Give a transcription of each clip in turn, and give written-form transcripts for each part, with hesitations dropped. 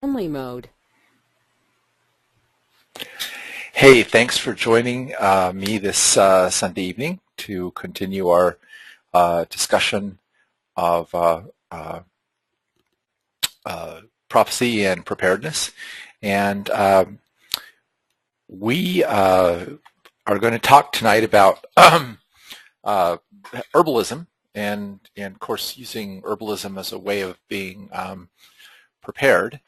family mode. Hey, thanks for joining me this Sunday evening to continue our discussion of prophecy and preparedness. And we are going to talk tonight about herbalism and of course using herbalism as a way of being prepared.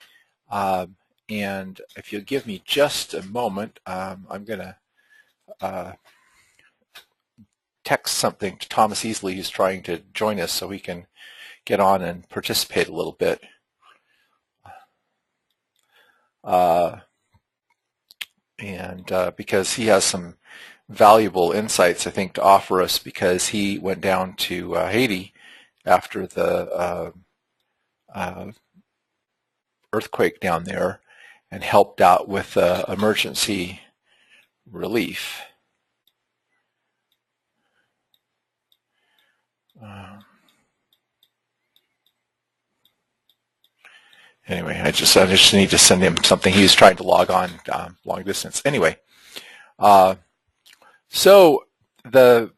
And if you'll give me just a moment, I'm going to text something to Thomas Easley, who's trying to join us, so he can get on and participate a little bit. Because he has some valuable insights, I think, to offer us, because he went down to Haiti after the earthquake down there and helped out with emergency relief. Anyway, I just need to send him something. He was trying to log on long distance. Anyway, so I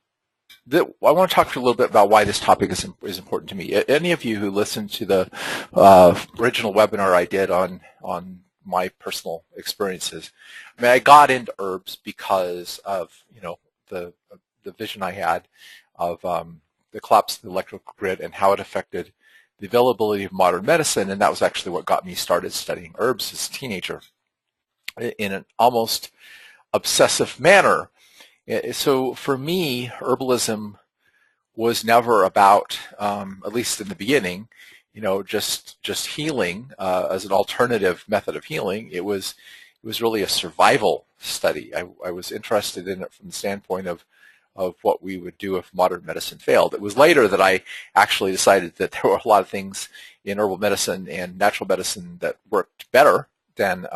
want to talk to you a little bit about why this topic is important to me. Any of you who listened to the original webinar I did on my personal experiences, I mean, I got into herbs because of the vision I had of the collapse of the electrical grid and how it affected the availability of modern medicine, and that was actually what got me started studying herbs as a teenager in an almost obsessive manner. So for me, herbalism was never about, at least in the beginning, just healing as an alternative method of healing. It was really a survival study. I was interested in it from the standpoint of what we would do if modern medicine failed. It was later that I actually decided that there were a lot of things in herbal medicine and natural medicine that worked better than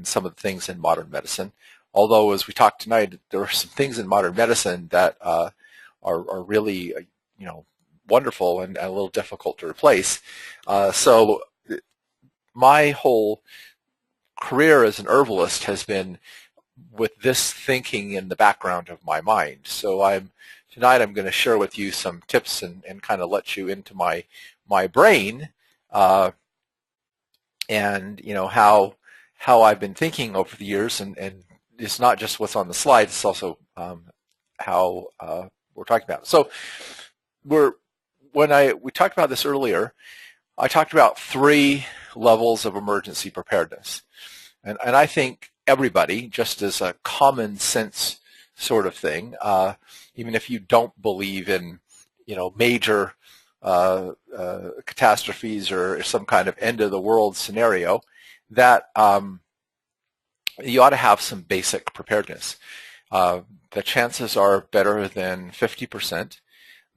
some of the things in modern medicine. Although, as we talked tonight, there are some things in modern medicine that are really, wonderful and a little difficult to replace. So my whole career as an herbalist has been with this thinking in the background of my mind. So tonight I'm going to share with you some tips and kind of let you into my brain, and how I've been thinking over the years, and it's not just what's on the slide, it's also how we're talking about. So we talked about this earlier, I talked about 3 levels of emergency preparedness. And I think everybody, just as a common sense sort of thing, even if you don't believe in, major catastrophes or some kind of end of the world scenario, that you ought to have some basic preparedness. The chances are better than 50%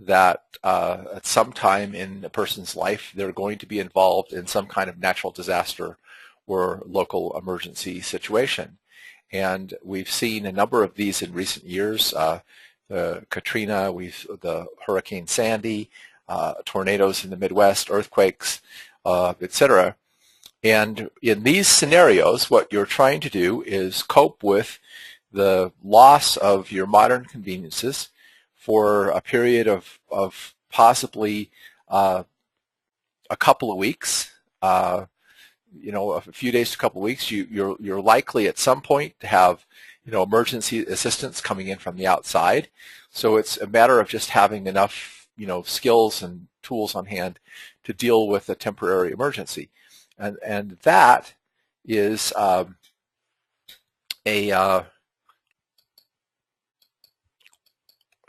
that at some time in a person's life they're going to be involved in some kind of natural disaster or local emergency situation. And we've seen a number of these in recent years. The Katrina, the Hurricane Sandy, tornadoes in the Midwest, earthquakes, etc. And in these scenarios, what you're trying to do is cope with the loss of your modern conveniences for a period of possibly a couple of weeks, a few days to a couple of weeks. You're likely at some point to have emergency assistance coming in from the outside. So it's a matter of just having enough skills and tools on hand to deal with a temporary emergency. And that is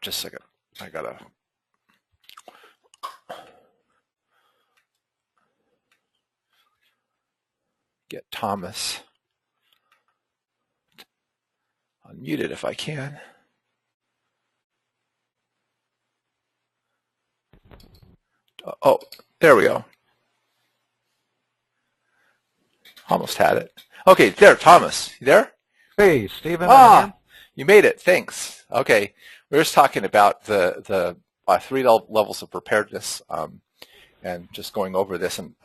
just a second. I gotta get Thomas unmuted if I can. Oh, there we go. Almost had it. Okay, there, Thomas. You there? Hey, Stephen. You made it. Thanks. Okay, we're just talking about the 3 levels of preparedness, and just going over this. And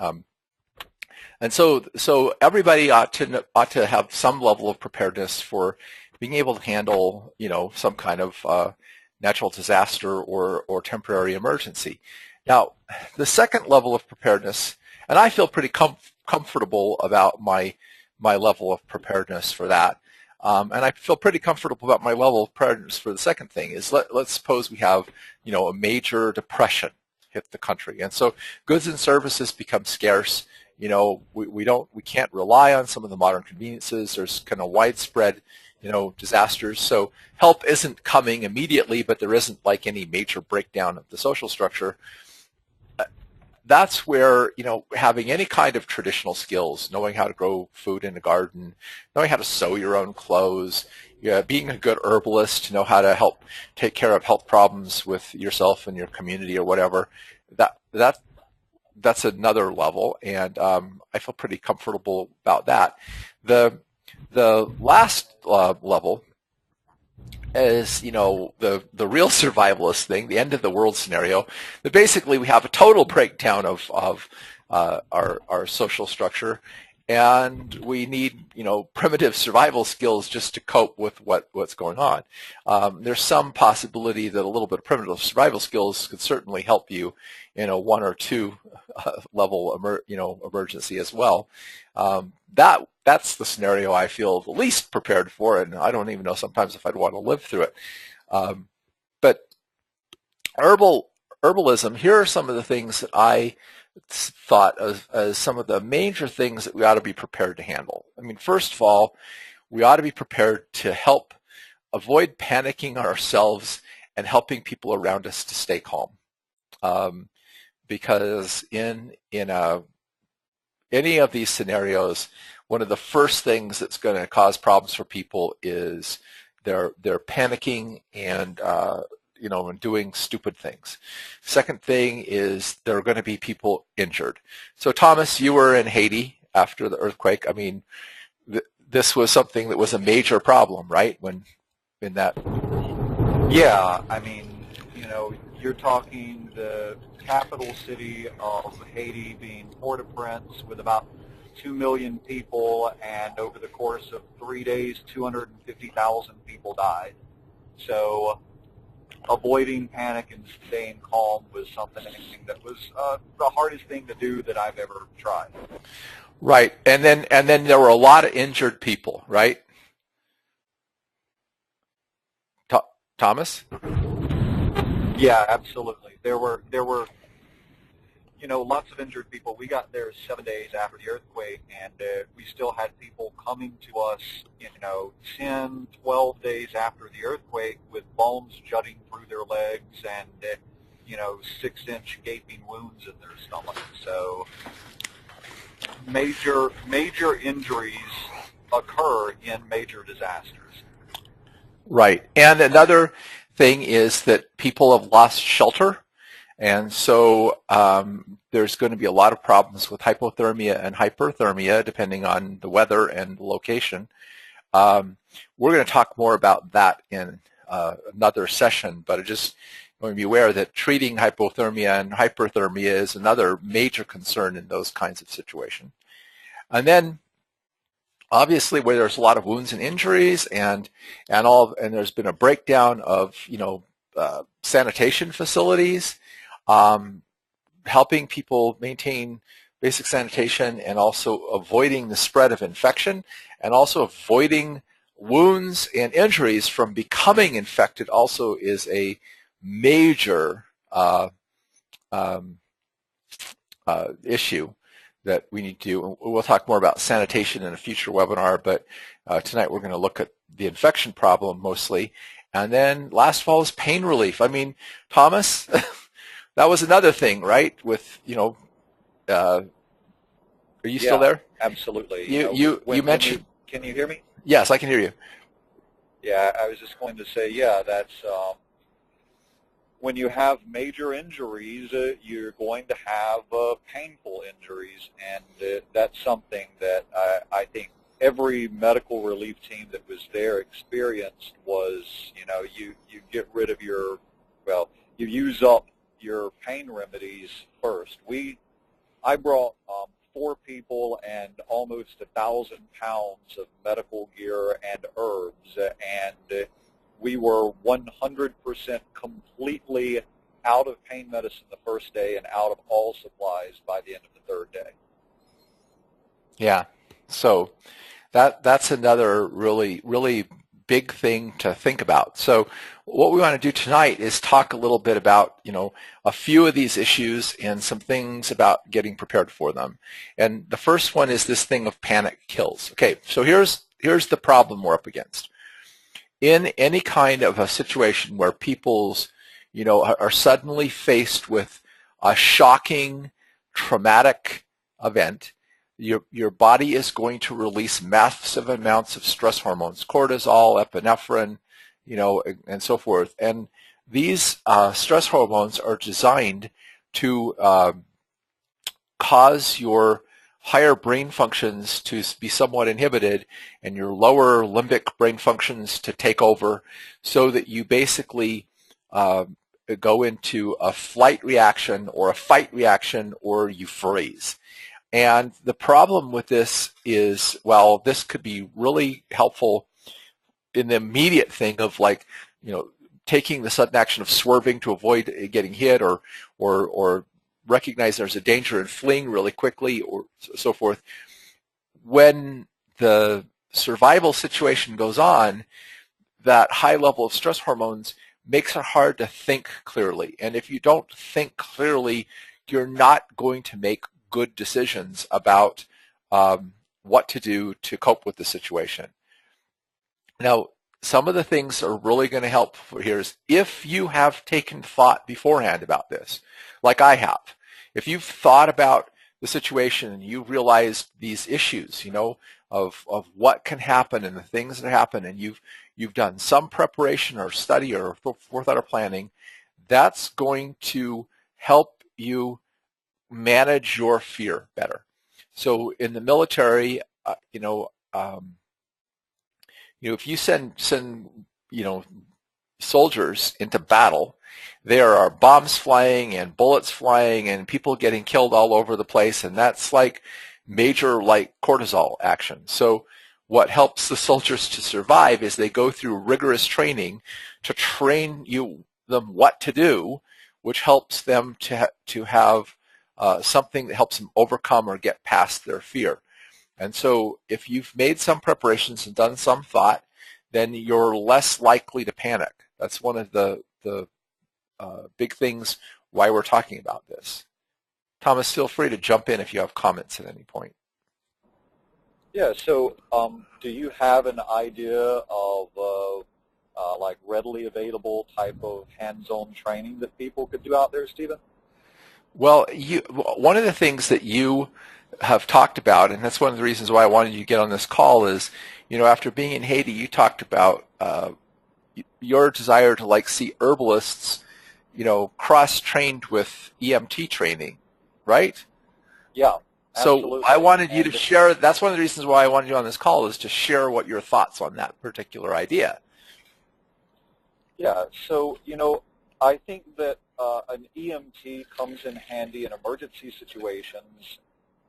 And so everybody ought to have some level of preparedness for being able to handle, some kind of natural disaster or temporary emergency. Now, the second level of preparedness, and I feel pretty comfortable about my level of preparedness for that. And I feel pretty comfortable about my level of preparedness for the second thing is let's suppose we have, a major depression hit the country. And so goods and services become scarce. We can't rely on some of the modern conveniences. There's kind of widespread, disasters. So help isn't coming immediately, but there isn't like any major breakdown of the social structure. That's where, having any kind of traditional skills, knowing how to grow food in a garden, knowing how to sew your own clothes, being a good herbalist to know how to help take care of health problems with yourself and your community or whatever, that's another level, and I feel pretty comfortable about that. The last level is, the real survivalist thing, the end of the world scenario, that basically we have a total breakdown of our social structure, and we need, primitive survival skills just to cope with what's going on. There's some possibility that a little bit of primitive survival skills could certainly help you in a 1 or 2 level emergency as well. That's the scenario I feel the least prepared for, and I don't even know sometimes if I'd want to live through it. But herbalism, here are some of the things that I thought as some of the major things that we ought to be prepared to handle. I mean, first of all, we ought to be prepared to help avoid panicking ourselves and helping people around us to stay calm. Because in any of these scenarios, one of the first things that's going to cause problems for people is they're panicking and and doing stupid things. Second thing is there are going to be people injured. So Thomas, you were in Haiti after the earthquake. I mean, this was something that was a major problem, right? In that. Yeah, I mean, you're talking the capital city of Haiti being Port-au-Prince with about 2 million people, and over the course of 3 days, 250,000 people died. So avoiding panic and staying calm was something that was the hardest thing to do that I've ever tried. Right, and then there were a lot of injured people, right? Thomas? Yeah, absolutely. There were lots of injured people. We got there 7 days after the earthquake, and we still had people coming to us, 10, 12 days after the earthquake with bones jutting through their legs and, 6-inch gaping wounds in their stomach. So major injuries occur in major disasters. Right, and another thing is that people have lost shelter. And so there's going to be a lot of problems with hypothermia and hyperthermia depending on the weather and the location. We're going to talk more about that in another session, but I just want to be aware that treating hypothermia and hyperthermia is another major concern in those kinds of situations. And then obviously where there's a lot of wounds and injuries and there's been a breakdown of sanitation facilities, helping people maintain basic sanitation and also avoiding the spread of infection and also avoiding wounds and injuries from becoming infected also is a major issue that we need to do. We'll talk more about sanitation in a future webinar, but tonight we're going to look at the infection problem mostly. And then last of all is pain relief. I mean, Thomas, that was another thing, right? With, are you still there? Absolutely. You mentioned. Can you hear me? Yes, I can hear you. Yeah, I was just going to say, that's when you have major injuries, you're going to have painful injuries, and that's something that I think every medical relief team that was there experienced was, you get rid of you use up your pain remedies first. I brought 4 people and almost 1,000 pounds of medical gear and herbs, and we were 100% completely out of pain medicine the first day and out of all supplies by the end of the 3rd day. Yeah. So that's another really big thing to think about. So what we want to do tonight is talk a little bit about, a few of these issues and some things about getting prepared for them. And the first one is this thing of panic kills. Okay, so here's the problem we're up against. In any kind of a situation where people's, are suddenly faced with a shocking, traumatic event, your body is going to release massive amounts of stress hormones, cortisol, epinephrine, and so forth. And these stress hormones are designed to cause your higher brain functions to be somewhat inhibited and your lower limbic brain functions to take over, so that you basically go into a flight reaction or a fight reaction, or you freeze. And the problem with this is, well, this could be really helpful in the immediate thing of, like, taking the sudden action of swerving to avoid getting hit, or recognize there's a danger and fleeing really quickly, or so forth. When the survival situation goes on, that high level of stress hormones makes it hard to think clearly. And if you don't think clearly, you're not going to make good decisions about what to do to cope with the situation. Now, some of the things are really going to help here is if you have taken thought beforehand about this, like I have. If you've thought about the situation and you realize these issues, of what can happen and the things that happen, and you've done some preparation or study or forethought or planning, that's going to help you manage your fear better. So in the military, if you send soldiers into battle, there are bombs flying and bullets flying and people getting killed all over the place, and that's like major cortisol action. So what helps the soldiers to survive is they go through rigorous training to train them what to do, which helps them to have something that helps them overcome or get past their fear. And so if you've made some preparations and done some thought, then you're less likely to panic. That's one of the big things why we're talking about this. Thomas, feel free to jump in if you have comments at any point. Yeah, so do you have an idea of readily available type of hands-on training that people could do out there, Stephen? Well, one of the things that you have talked about, and that's one of the reasons why I wanted you to get on this call, is, after being in Haiti, you talked about your desire to see herbalists, cross-trained with EMT training, right? Yeah, absolutely. So I wanted you to share, that's one of the reasons why I wanted you on this call, is to share what your thoughts on that particular idea. Yeah, so, I think that an EMT comes in handy in emergency situations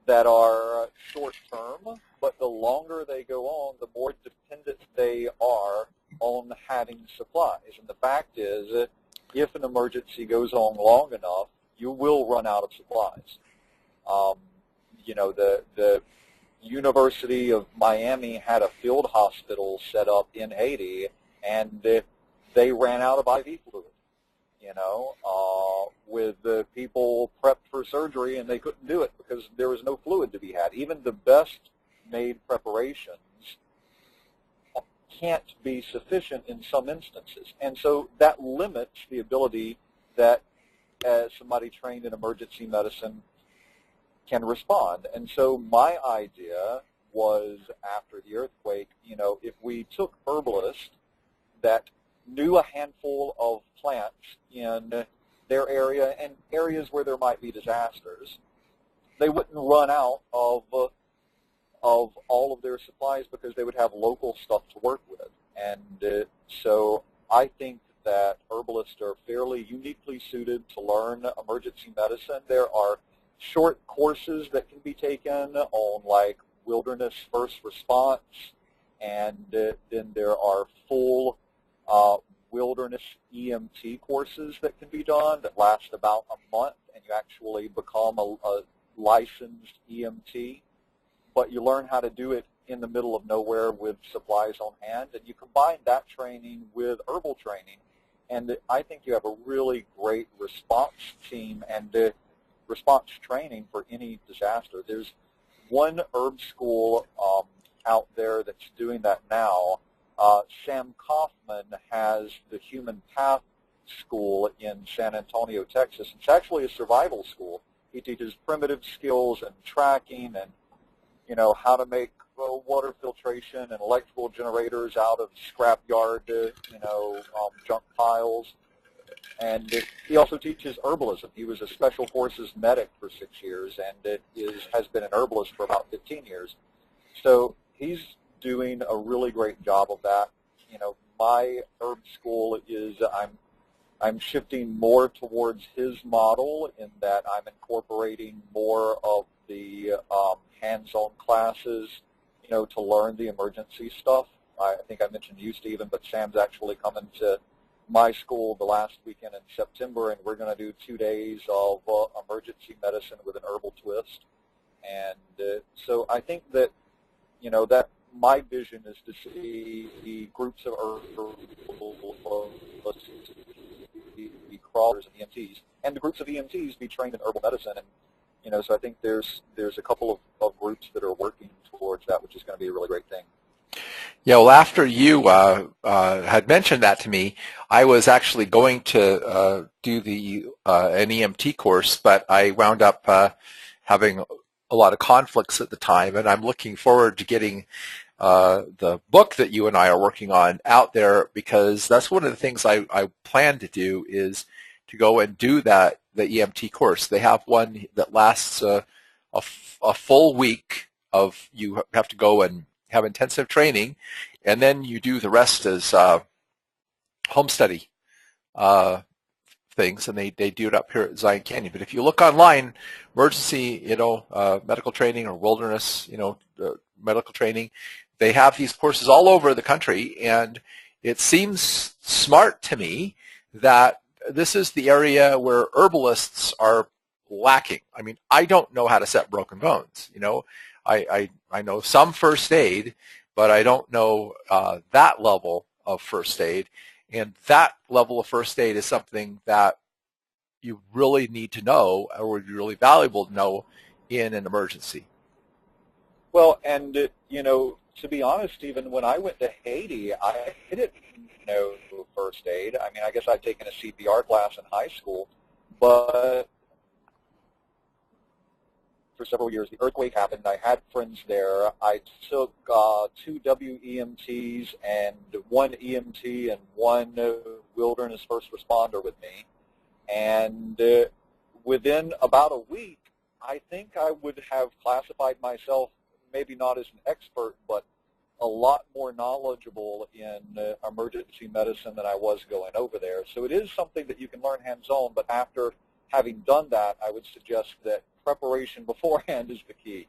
that are short-term, but the longer they go on, the more dependent they are on having supplies. And the fact is, if an emergency goes on long enough, you will run out of supplies. The University of Miami had a field hospital set up in Haiti, and they ran out of IV fluid, with the people prepped for surgery, and they couldn't do it because there was no fluid to be had. Even the best made preparations can't be sufficient in some instances. And so that limits the ability that somebody trained in emergency medicine can respond. And so my idea was, after the earthquake, if we took herbalists that knew a handful of plants in their area and areas where there might be disasters, they wouldn't run out of all of their supplies because they would have local stuff to work with. And so I think that herbalists are fairly uniquely suited to learn emergency medicine. There are short courses that can be taken on like wilderness first response, and then there are full wilderness EMT courses that can be done that last about a month, and you actually become a licensed EMT, but you learn how to do it in the middle of nowhere with supplies on hand, and you combine that training with herbal training, and I think you have a really great response team and response training for any disaster. There's one herb school out there that's doing that now. Sam Kaufman has the Human Path School in San Antonio, Texas. It's actually a survival school. He teaches primitive skills and tracking and, how to make water filtration and electrical generators out of scrapyard, junk piles. And he also teaches herbalism. He was a special forces medic for 6 years and has been an herbalist for about 15 years. So he's doing a really great job of that. My herb school is I'm shifting more towards his model in that I'm incorporating more of the hands-on classes, to learn the emergency stuff. I think I mentioned you, Stephen, but Sam's actually coming to my school the last weekend in September, and we're going to do 2 days of emergency medicine with an herbal twist. And so I think that, that my vision is to see the groups of herbalists, the crawlers and EMTs, and the groups of EMTs be trained in herbal medicine. And, so I think there's a couple of groups that are working towards that, which is going to be a really great thing. Yeah, well, after you had mentioned that to me, I was actually going to do an EMT course, but I wound up having a lot of conflicts at the time, and I'm looking forward to getting the book that you and I are working on out there, because that's one of the things I plan to do is to go and do the EMT course. They have one that lasts a full week of you have to go and have intensive training, and then you do the rest as home study things, and they do it up here at Zion Canyon. But if you look online, emergency, medical training or wilderness, medical training, they have these courses all over the country, and it seems smart to me that this is the area where herbalists are lacking. I mean, I don't know how to set broken bones. I know some first aid, but I don't know that level of first aid. And that level of first aid is something that you really need to know, or would be really valuable to know in an emergency. Well, and, to be honest, even when I went to Haiti, I didn't know first aid. I mean, I guess I'd taken a CPR class in high school, but for several years, the earthquake happened. I had friends there. I took 2 WEMTs and 1 EMT and 1 wilderness first responder with me. And within about a week, I think I would have classified myself maybe not as an expert, but a lot more knowledgeable in emergency medicine than I was going over there. So it is something that you can learn hands-on, but after having done that, I would suggest that preparation beforehand is the key.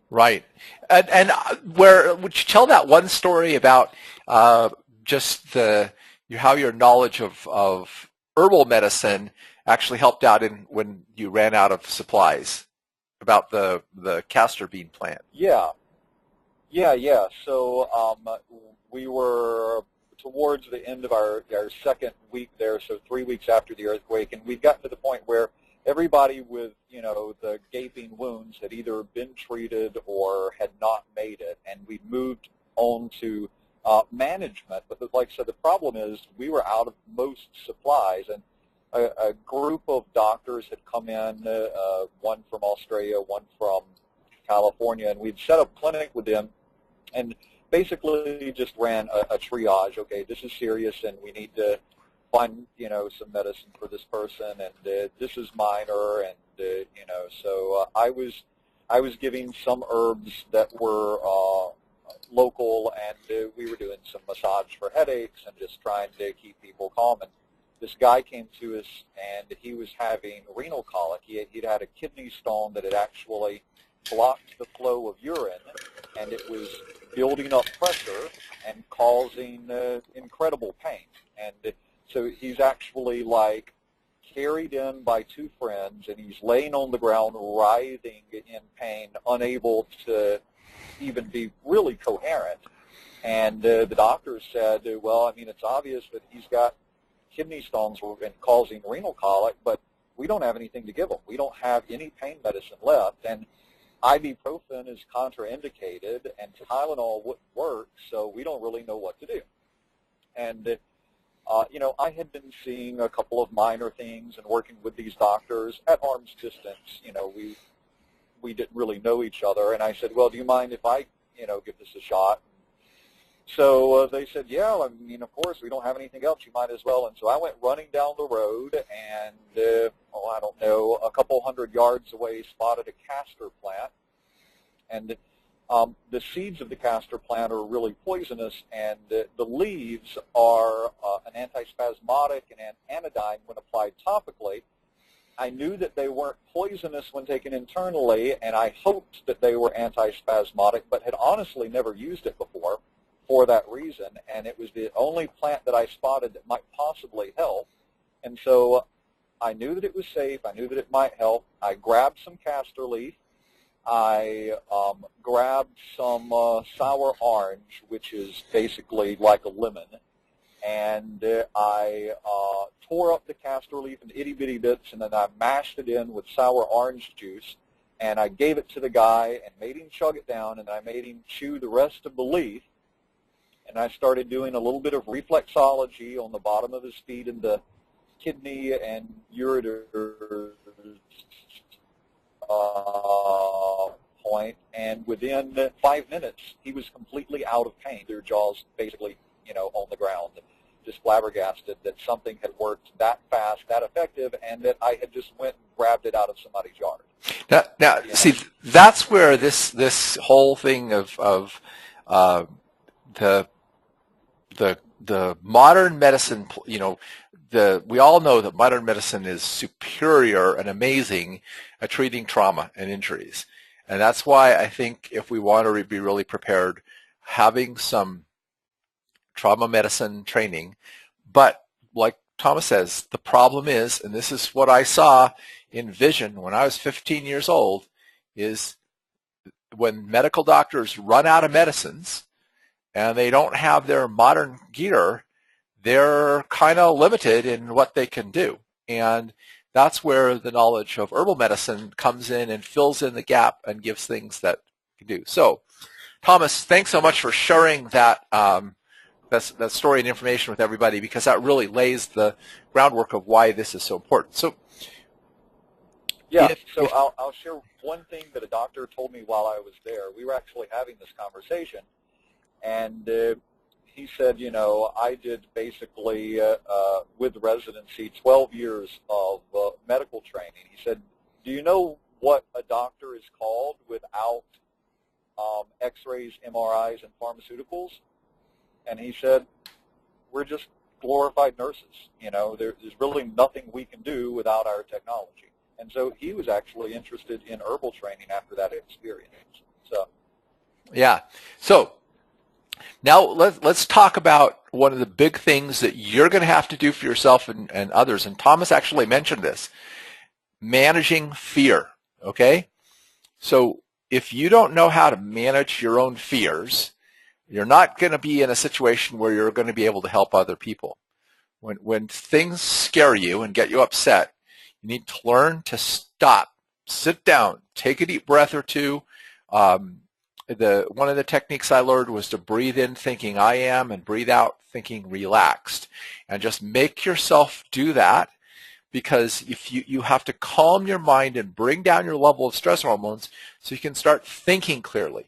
Right. And would you tell that one story about just how your knowledge of herbal medicine actually helped out when you ran out of supplies, about the castor bean plant? Yeah. So we were towards the end of our second week there, so 3 weeks after the earthquake, and we'd gotten to the point where everybody with, the gaping wounds had either been treated or had not made it, and we moved on to management. But like I said, the problem is we were out of most supplies, and a group of doctors had come in, one from Australia, one from California, and we'd set up clinic with them and basically just ran a triage. Okay, this is serious, and we need to find, some medicine for this person, and this is minor, and, so I was giving some herbs that were local, and we were doing some massage for headaches and just trying to keep people calm. And this guy came to us, and he was having renal colic. He'd had a kidney stone that had actually blocked the flow of urine, and it was building up pressure and causing incredible pain. And so he's actually like carried in by two friends, and he's laying on the ground writhing in pain, unable to even be really coherent. And the doctor said, well, I mean, it's obvious that he's got kidney stones and causing renal colic, but we don't have anything to give him. We don't have any pain medicine left, and ibuprofen is contraindicated, and Tylenol wouldn't work, so we don't really know what to do. And you know, I had been seeing a couple of minor things and working with these doctors at arm's distance. You know, we didn't really know each other, and I said, well, do you mind if I, you know, give this a shot? So they said, yeah, I mean, of course, we don't have anything else. You might as well. And so I went running down the road, and, oh, I don't know, a couple hundred yards away, spotted a castor plant. And the seeds of the castor plant are really poisonous, and the leaves are an antispasmodic and an anodyne when applied topically. I knew that they weren't poisonous when taken internally, and I hoped that they were antispasmodic, but had honestly never used it before for that reason, and it was the only plant that I spotted that might possibly help. And so I knew that it was safe. I knew that it might help. I grabbed some castor leaf. I grabbed some sour orange, which is basically like a lemon, and I tore up the castor leaf in itty-bitty bits, and then I mashed it in with sour orange juice, and I gave it to the guy and made him chug it down, and I made him chew the rest of the leaf. And I started doing a little bit of reflexology on the bottom of his feet and the kidney and ureter point. And within 5 minutes, he was completely out of pain. Their jaws basically, you know, on the ground. Just flabbergasted that something had worked that fast, that effective, and that I had just went and grabbed it out of somebody's yard. Now, see, that's where this whole thing of the modern medicine, you know, we all know that modern medicine is superior and amazing at treating trauma and injuries. And that's why I think if we want to be really prepared, having some trauma medicine training. But like Thomas says, the problem is, and this is what I saw in vision when I was 15 years old, is when medical doctors run out of medicines and they don't have their modern gear, they're kind of limited in what they can do. And that's where the knowledge of herbal medicine comes in and fills in the gap and gives things that you can do. So, Thomas, thanks so much for sharing that that story and information with everybody, because that really lays the groundwork of why this is so important. So, yeah, I'll share one thing that a doctor told me while I was there. We were actually having this conversation, and he said, you know, I did basically, with residency, 12 years of medical training. He said, do you know what a doctor is called without x-rays, MRIs, and pharmaceuticals? And he said, we're just glorified nurses. You know, there's really nothing we can do without our technology. And so he was actually interested in herbal training after that experience. So, yeah. So now let's talk about one of the big things that you're going to have to do for yourself and others. And Thomas actually mentioned this: managing fear. Okay. So if you don't know how to manage your own fears, you're not going to be in a situation where you're going to be able to help other people. When things scare you and get you upset, you need to learn to stop, sit down, take a deep breath or two. One of the techniques I learned was to breathe in thinking I am and breathe out thinking relaxed. And just make yourself do that, because if you have to calm your mind and bring down your level of stress hormones so you can start thinking clearly.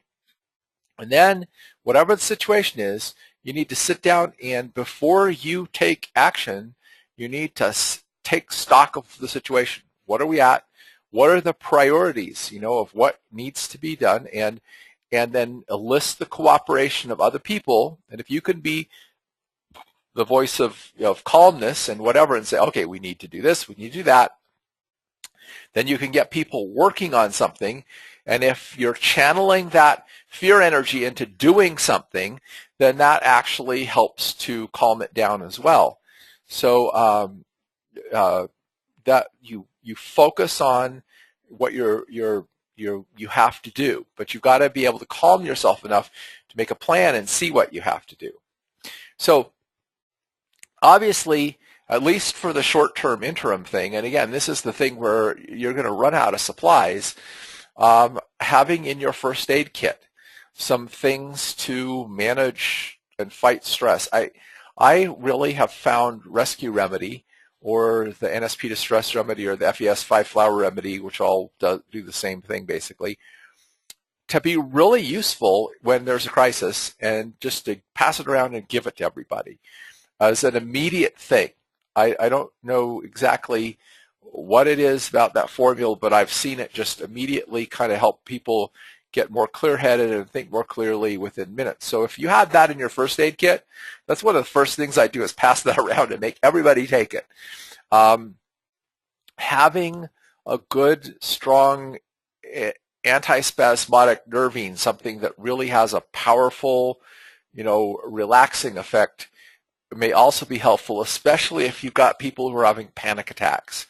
And then whatever the situation is, you need to sit down, and before you take action, you need to take stock of the situation. What are we at? What are the priorities, you know, of what needs to be done? And then enlist the cooperation of other people. And if you can be the voice of calmness and whatever and say, okay, we need to do this, we need to do that. Then you can get people working on something. And if you're channeling that fear energy into doing something, then that actually helps to calm it down as well. So that you focus on what you have to do, but you've got to be able to calm yourself enough to make a plan and see what you have to do. So obviously, at least for the short-term interim thing, and again, this is the thing where you're going to run out of supplies, having in your first aid kit some things to manage and fight stress. I really have found Rescue Remedy or the NSP Distress Remedy or the FES 5-flower remedy, which all do the same thing basically, to be really useful when there's a crisis, and just to pass it around and give it to everybody as an immediate thing. I don't know exactly what it is about that formula, but I've seen it just immediately kind of help people get more clear-headed and think more clearly within minutes. So if you had that in your first aid kit, that's one of the first things I do is pass that around and make everybody take it. Having a good, strong antispasmodic nervine, something that really has a powerful, relaxing effect, may also be helpful, especially if you've got people who are having panic attacks.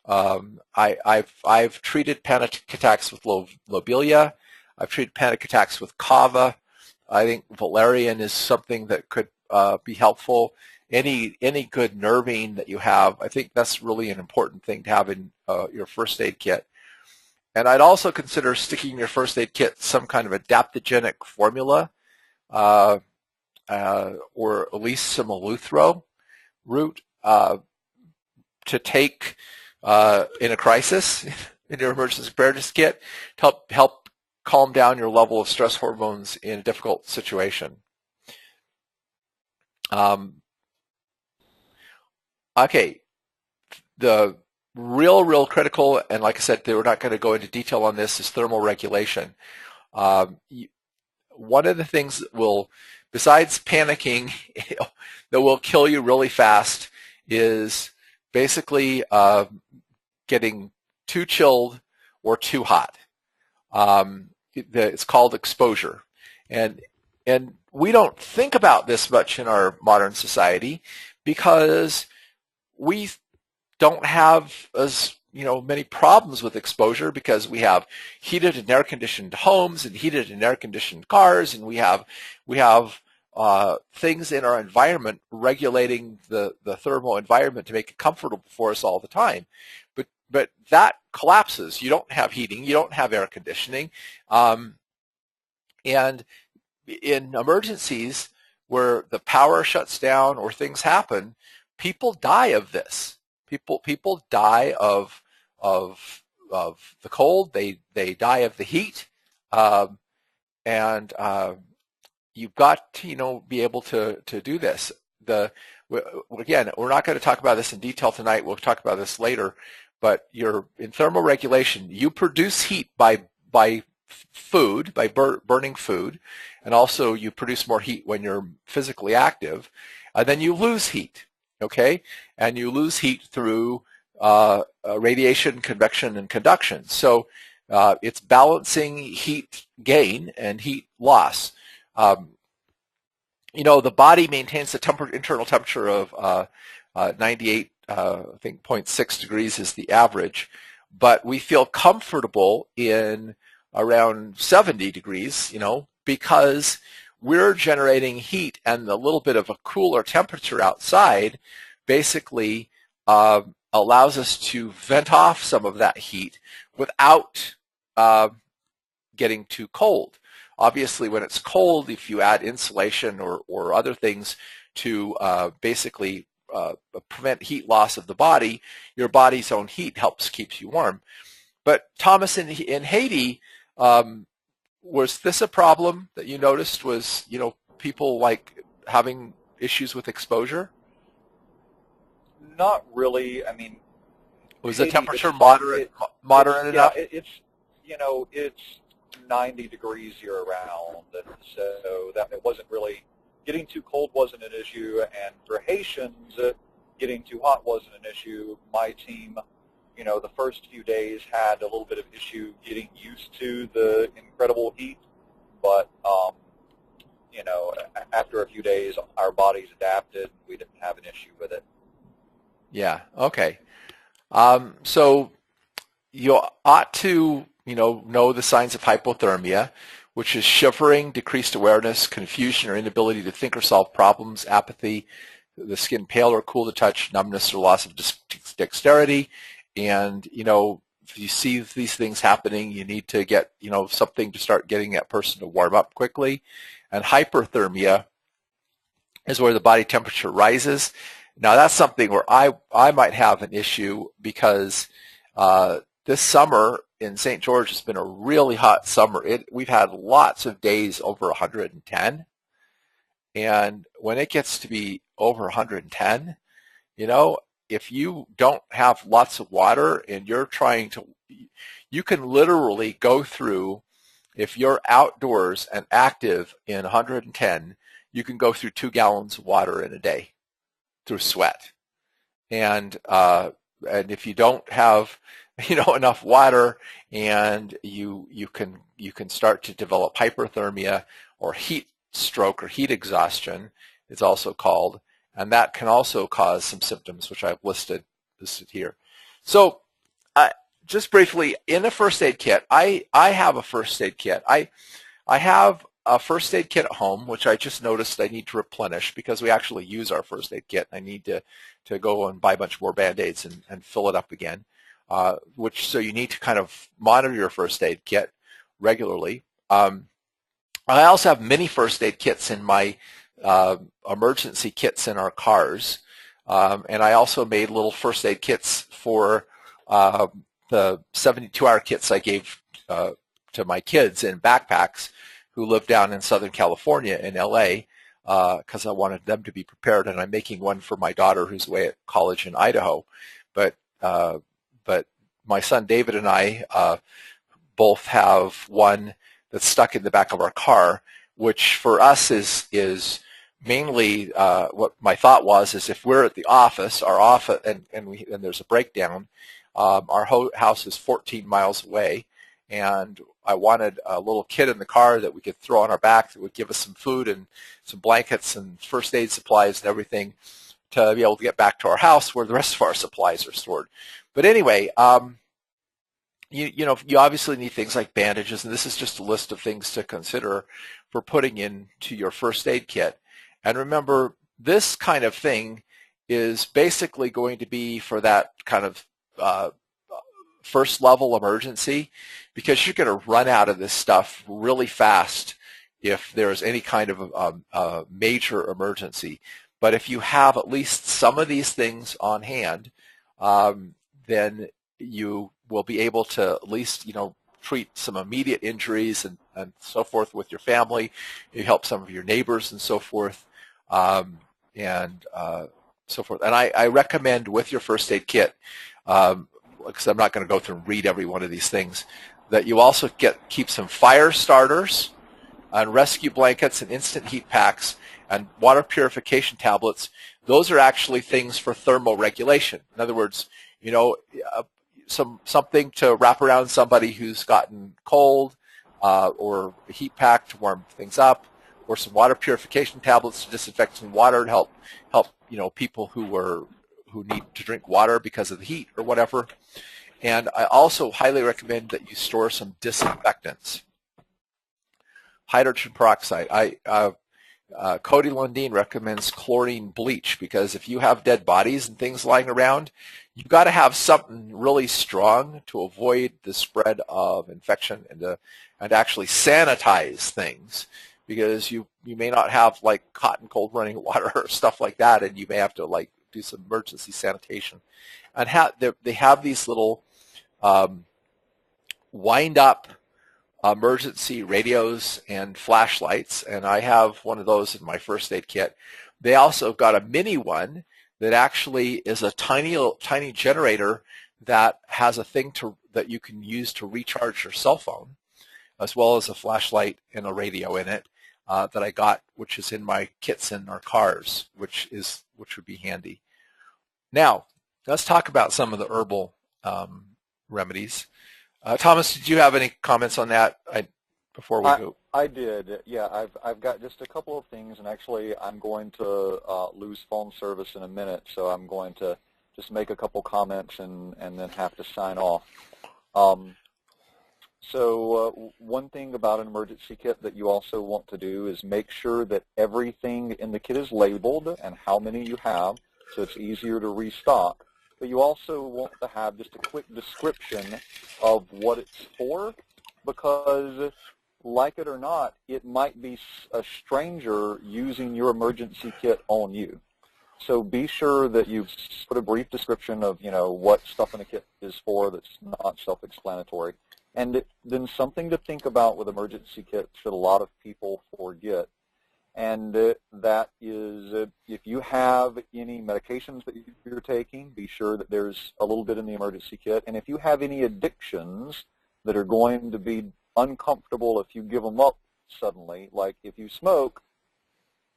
I've treated panic attacks with Lobelia. I've treated panic attacks with kava. I think valerian is something that could be helpful. Any good nervine that you have, I think that's really an important thing to have in your first aid kit. And I'd also consider sticking in your first aid kit some kind of adaptogenic formula, or at least some eleuthero root to take in a crisis in your emergency preparedness kit to help calm down your level of stress hormones in a difficult situation. Okay, the real critical, and like I said, we're not going to go into detail on this, is thermoregulation. One of the things that will, besides panicking, that will kill you really fast is basically getting too chilled or too hot. It's called exposure. And we don't think about this much in our modern society because we don't have as many problems with exposure, because we have heated and air-conditioned homes and heated and air-conditioned cars, and we have things in our environment regulating the thermal environment to make it comfortable for us all the time. But that collapses. You don't have heating. You don't have air conditioning. And in emergencies where the power shuts down or things happen, people die of this. People die of the cold. They die of the heat. And you've got to be able to do this. Again, we're not going to talk about this in detail tonight. We'll talk about this later. But you're in thermoregulation. You produce heat by food, by burning food, and also you produce more heat when you're physically active. And then you lose heat, okay? And you lose heat through radiation, convection, and conduction. So it's balancing heat gain and heat loss. The body maintains the internal temperature of 98, I think 0.6 degrees is the average, but we feel comfortable in around 70 degrees, because we're generating heat, and the little bit of a cooler temperature outside basically allows us to vent off some of that heat without getting too cold. Obviously, when it's cold, if you add insulation or other things to basically prevent heat loss of the body, your body's own heat keeps you warm. But Thomas, in Haiti, was this a problem that you noticed? Was people like having issues with exposure? Not really. I mean, was the temperature moderate enough? Yeah, it's 90 degrees year round, and so that it wasn't really getting too cold wasn't an issue, and for Haitians, getting too hot wasn't an issue. My team, the first few days had a little bit of issue getting used to the incredible heat, but after a few days, our bodies adapted. We didn't have an issue with it. Yeah. Okay. So you ought to, know the signs of hypothermia, which is shivering, decreased awareness, confusion or inability to think or solve problems, apathy, the skin pale or cool to touch, numbness or loss of dexterity. And, if you see these things happening, you need to get, something to start getting that person to warm up quickly. And hyperthermia is where the body temperature rises. Now, that's something where I might have an issue because this summer in St. George has been a really hot summer. We've had lots of days over 110. And when it gets to be over 110, if you don't have lots of water and you can literally go through, if you're outdoors and active in 110, you can go through 2 gallons of water in a day through sweat. And if you don't have, enough water, and you can start to develop hyperthermia or heat stroke or heat exhaustion, it's also called. And that can also cause some symptoms, which I've listed here. So just briefly, in a first aid kit, I have a first aid kit. I have a first aid kit at home, which I just noticed I need to replenish because we actually use our first aid kit. I need to go and buy a bunch more Band-Aids and fill it up again, so you need to kind of monitor your first aid kit regularly. I also have mini first aid kits in my emergency kits in our cars, and I also made little first aid kits for the 72-hour kits I gave to my kids in backpacks who live down in Southern California in LA, because I wanted them to be prepared, and I'm making one for my daughter who's away at college in Idaho. But my son David and I both have one that's stuck in the back of our car, which for us is mainly what my thought was is if we're at the office, and there's a breakdown, our house is 14 miles away, and I wanted a little kit in the car that we could throw on our back that would give us some food and some blankets and first aid supplies and everything to be able to get back to our house where the rest of our supplies are stored. But anyway, you obviously need things like bandages, and this is just a list of things to consider for putting into your first aid kit. And remember, this kind of thing is basically going to be for that kind of first level emergency, because you're going to run out of this stuff really fast if there's any kind of a major emergency. But if you have at least some of these things on hand, then you will be able to at least, treat some immediate injuries and so forth with your family. You help some of your neighbors and so forth, and so forth. And I recommend with your first aid kit, because I'm not going to go through and read every one of these things, that you also keep some fire starters and rescue blankets and instant heat packs and water purification tablets. Those are actually things for thermoregulation. In other words, something to wrap around somebody who's gotten cold, or a heat pack to warm things up, or some water purification tablets to disinfect some water and help people who need to drink water because of the heat or whatever. And I also highly recommend that you store some disinfectants. Hydrogen peroxide. Cody Lundeen recommends chlorine bleach, because if you have dead bodies and things lying around, you've got to have something really strong to avoid the spread of infection and actually sanitize things, because you may not have like hot and cold running water or stuff like that, and you may have to do some emergency sanitation. And they have these little wind up emergency radios and flashlights, and I have one of those in my first aid kit. They also got a mini one that actually is a tiny generator that has a thing that you can use to recharge your cell phone, as well as a flashlight and a radio in it. that I got, which is in my kits in our cars, which would be handy. Now, let's talk about some of the herbal remedies. Thomas, did you have any comments on that before we go? I did. Yeah, I've got just a couple of things, and actually I'm going to lose phone service in a minute, so I'm going to just make a couple comments and then have to sign off. So one thing about an emergency kit that you also want to do is make sure that everything in the kit is labeled and how many you have, so it's easier to restock. But you also want to have just a quick description of what it's for, because like it or not, it might be a stranger using your emergency kit on you. So be sure that you put a brief description of, what stuff in the kit is for that's not self-explanatory. And then something to think about with emergency kits that a lot of people forget, and that is if you have any medications that you're taking, be sure that there's a little bit in the emergency kit. And if you have any addictions that are going to be uncomfortable if you give them up suddenly, like if you smoke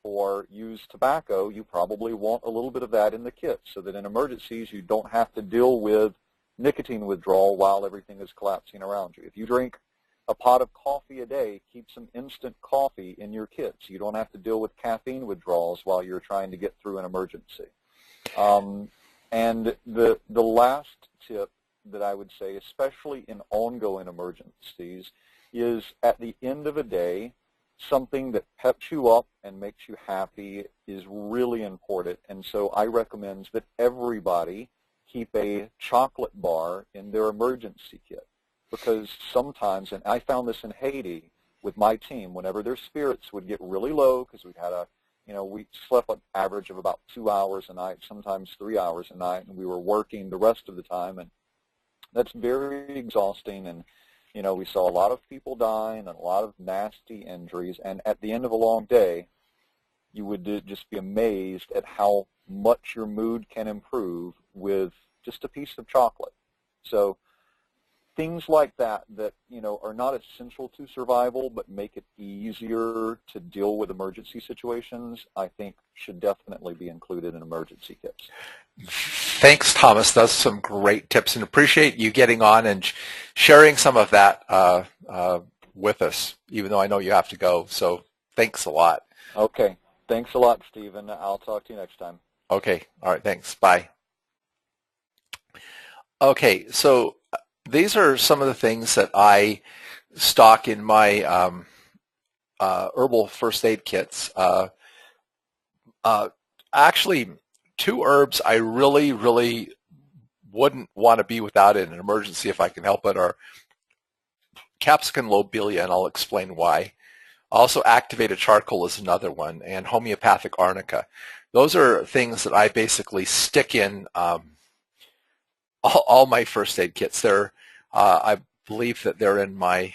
or use tobacco, you probably want a little bit of that in the kit so that in emergencies you don't have to deal with nicotine withdrawal while everything is collapsing around you. If you drink a pot of coffee a day, keep some instant coffee in your kit so you don't have to deal with caffeine withdrawals while you're trying to get through an emergency. And the last tip that I would say, especially in ongoing emergencies, is at the end of a day, something that peps you up and makes you happy is really important. And so I recommend that everybody keep a chocolate bar in their emergency kit, because sometimes, and I found this in Haiti with my team, whenever their spirits would get really low, because we had we slept an average of about 2 hours a night, sometimes 3 hours a night, and we were working the rest of the time, and that's very exhausting. And we saw a lot of people dying and a lot of nasty injuries, and at the end of a long day, you would just be amazed at how much your mood can improve with just a piece of chocolate. So things like that are not essential to survival but make it easier to deal with emergency situations, I think should definitely be included in emergency kits. Thanks, Thomas. That's some great tips, and appreciate you getting on and sharing some of that with us, even though I know you have to go. So thanks a lot. Okay. Thanks a lot, Stephen. I'll talk to you next time. Okay. All right. Thanks. Bye. Okay. So these are some of the things that I stock in my herbal first aid kits. Actually, 2 herbs I really, really wouldn't want to be without in an emergency if I can help it are Capsicum, Lobelia, and I'll explain why. Also, activated charcoal is another one, and Homeopathic Arnica. Those are things that I basically stick in all my first aid kits. I believe that they're in my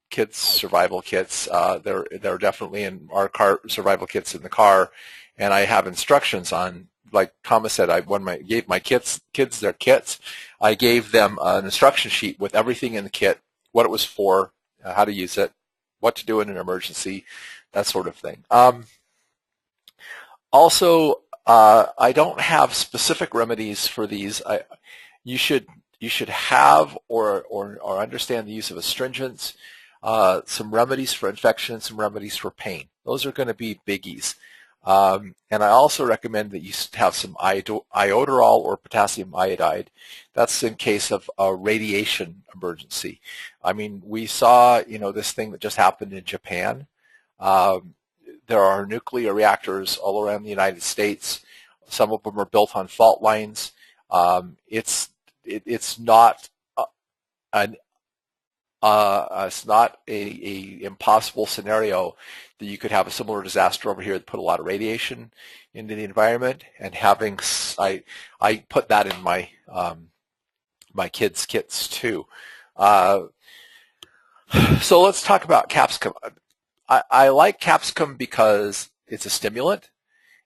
kids' survival kits. They're definitely in our car survival kits in the car, and I have instructions on. Like Thomas said, when I gave my kids their kits, I gave them an instruction sheet with everything in the kit, what it was for, how to use it, what to do in an emergency, that sort of thing. Also, I don't have specific remedies for these. You should have or understand the use of astringents, some remedies for infection, some remedies for pain. Those are going to be biggies. And I also recommend that you have some iodoral or potassium iodide. That's in case of a radiation emergency. I mean, we saw, this thing that just happened in Japan. There are nuclear reactors all around the United States. Some of them are built on fault lines. It's not it's not a impossible scenario that you could have a similar disaster over here that put a lot of radiation into the environment, and having I put that in my my kids' kits too. So let's talk about capsicum. I like capsicum because it's a stimulant.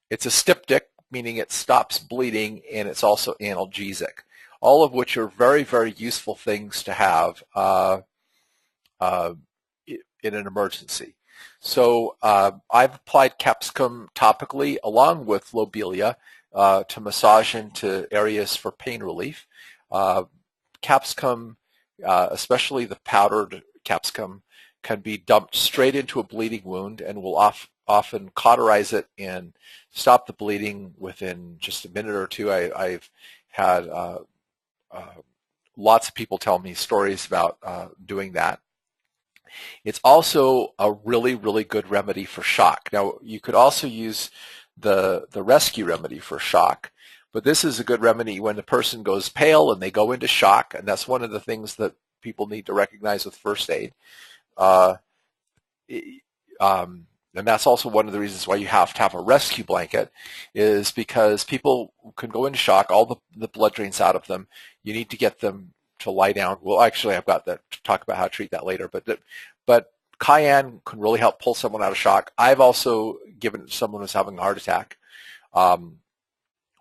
It's a styptic, meaning it stops bleeding, and it's also analgesic, all of which are very, very useful things to have. in an emergency. So I've applied Capsicum topically along with Lobelia to massage into areas for pain relief. Capsicum, especially the powdered capsicum, can be dumped straight into a bleeding wound and will often cauterize it and stop the bleeding within just a minute or two. I've had lots of people tell me stories about doing that. It's also a really, really good remedy for shock. Now, you could also use the rescue remedy for shock, but this is a good remedy when the person goes pale and they go into shock, and that's one of the things that people need to recognize with first aid. And that's also one of the reasons why you have to have a rescue blanket, is because people can go into shock, all the blood drains out of them. You need to get them to lie down. Well, actually, I've got to talk about how to treat that later. But cayenne can really help pull someone out of shock. I've also given it to someone who's having a heart attack, or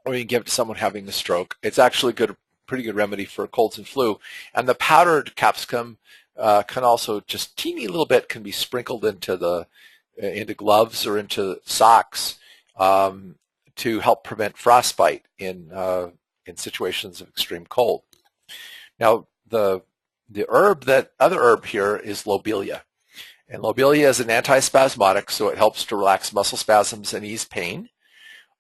you can give it to someone having a stroke. It's actually pretty good remedy for colds and flu. And the powdered capsicum can also just teeny little bit can be sprinkled into gloves or into socks to help prevent frostbite in situations of extreme cold. Now, the other herb here is Lobelia. And Lobelia is an antispasmodic, so it helps to relax muscle spasms and ease pain.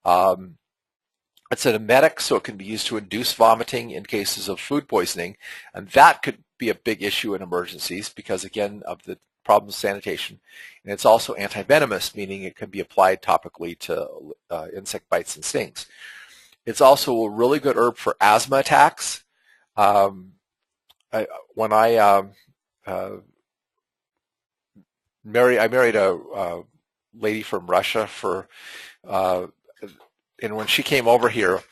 It's an emetic, so it can be used to induce vomiting in cases of food poisoning. And that could be a big issue in emergencies because, again, of the problem with sanitation. And it's also antivenomous, meaning it can be applied topically to insect bites and stings. It's also a really good herb for asthma attacks. When I married a lady from Russia and when she came over here,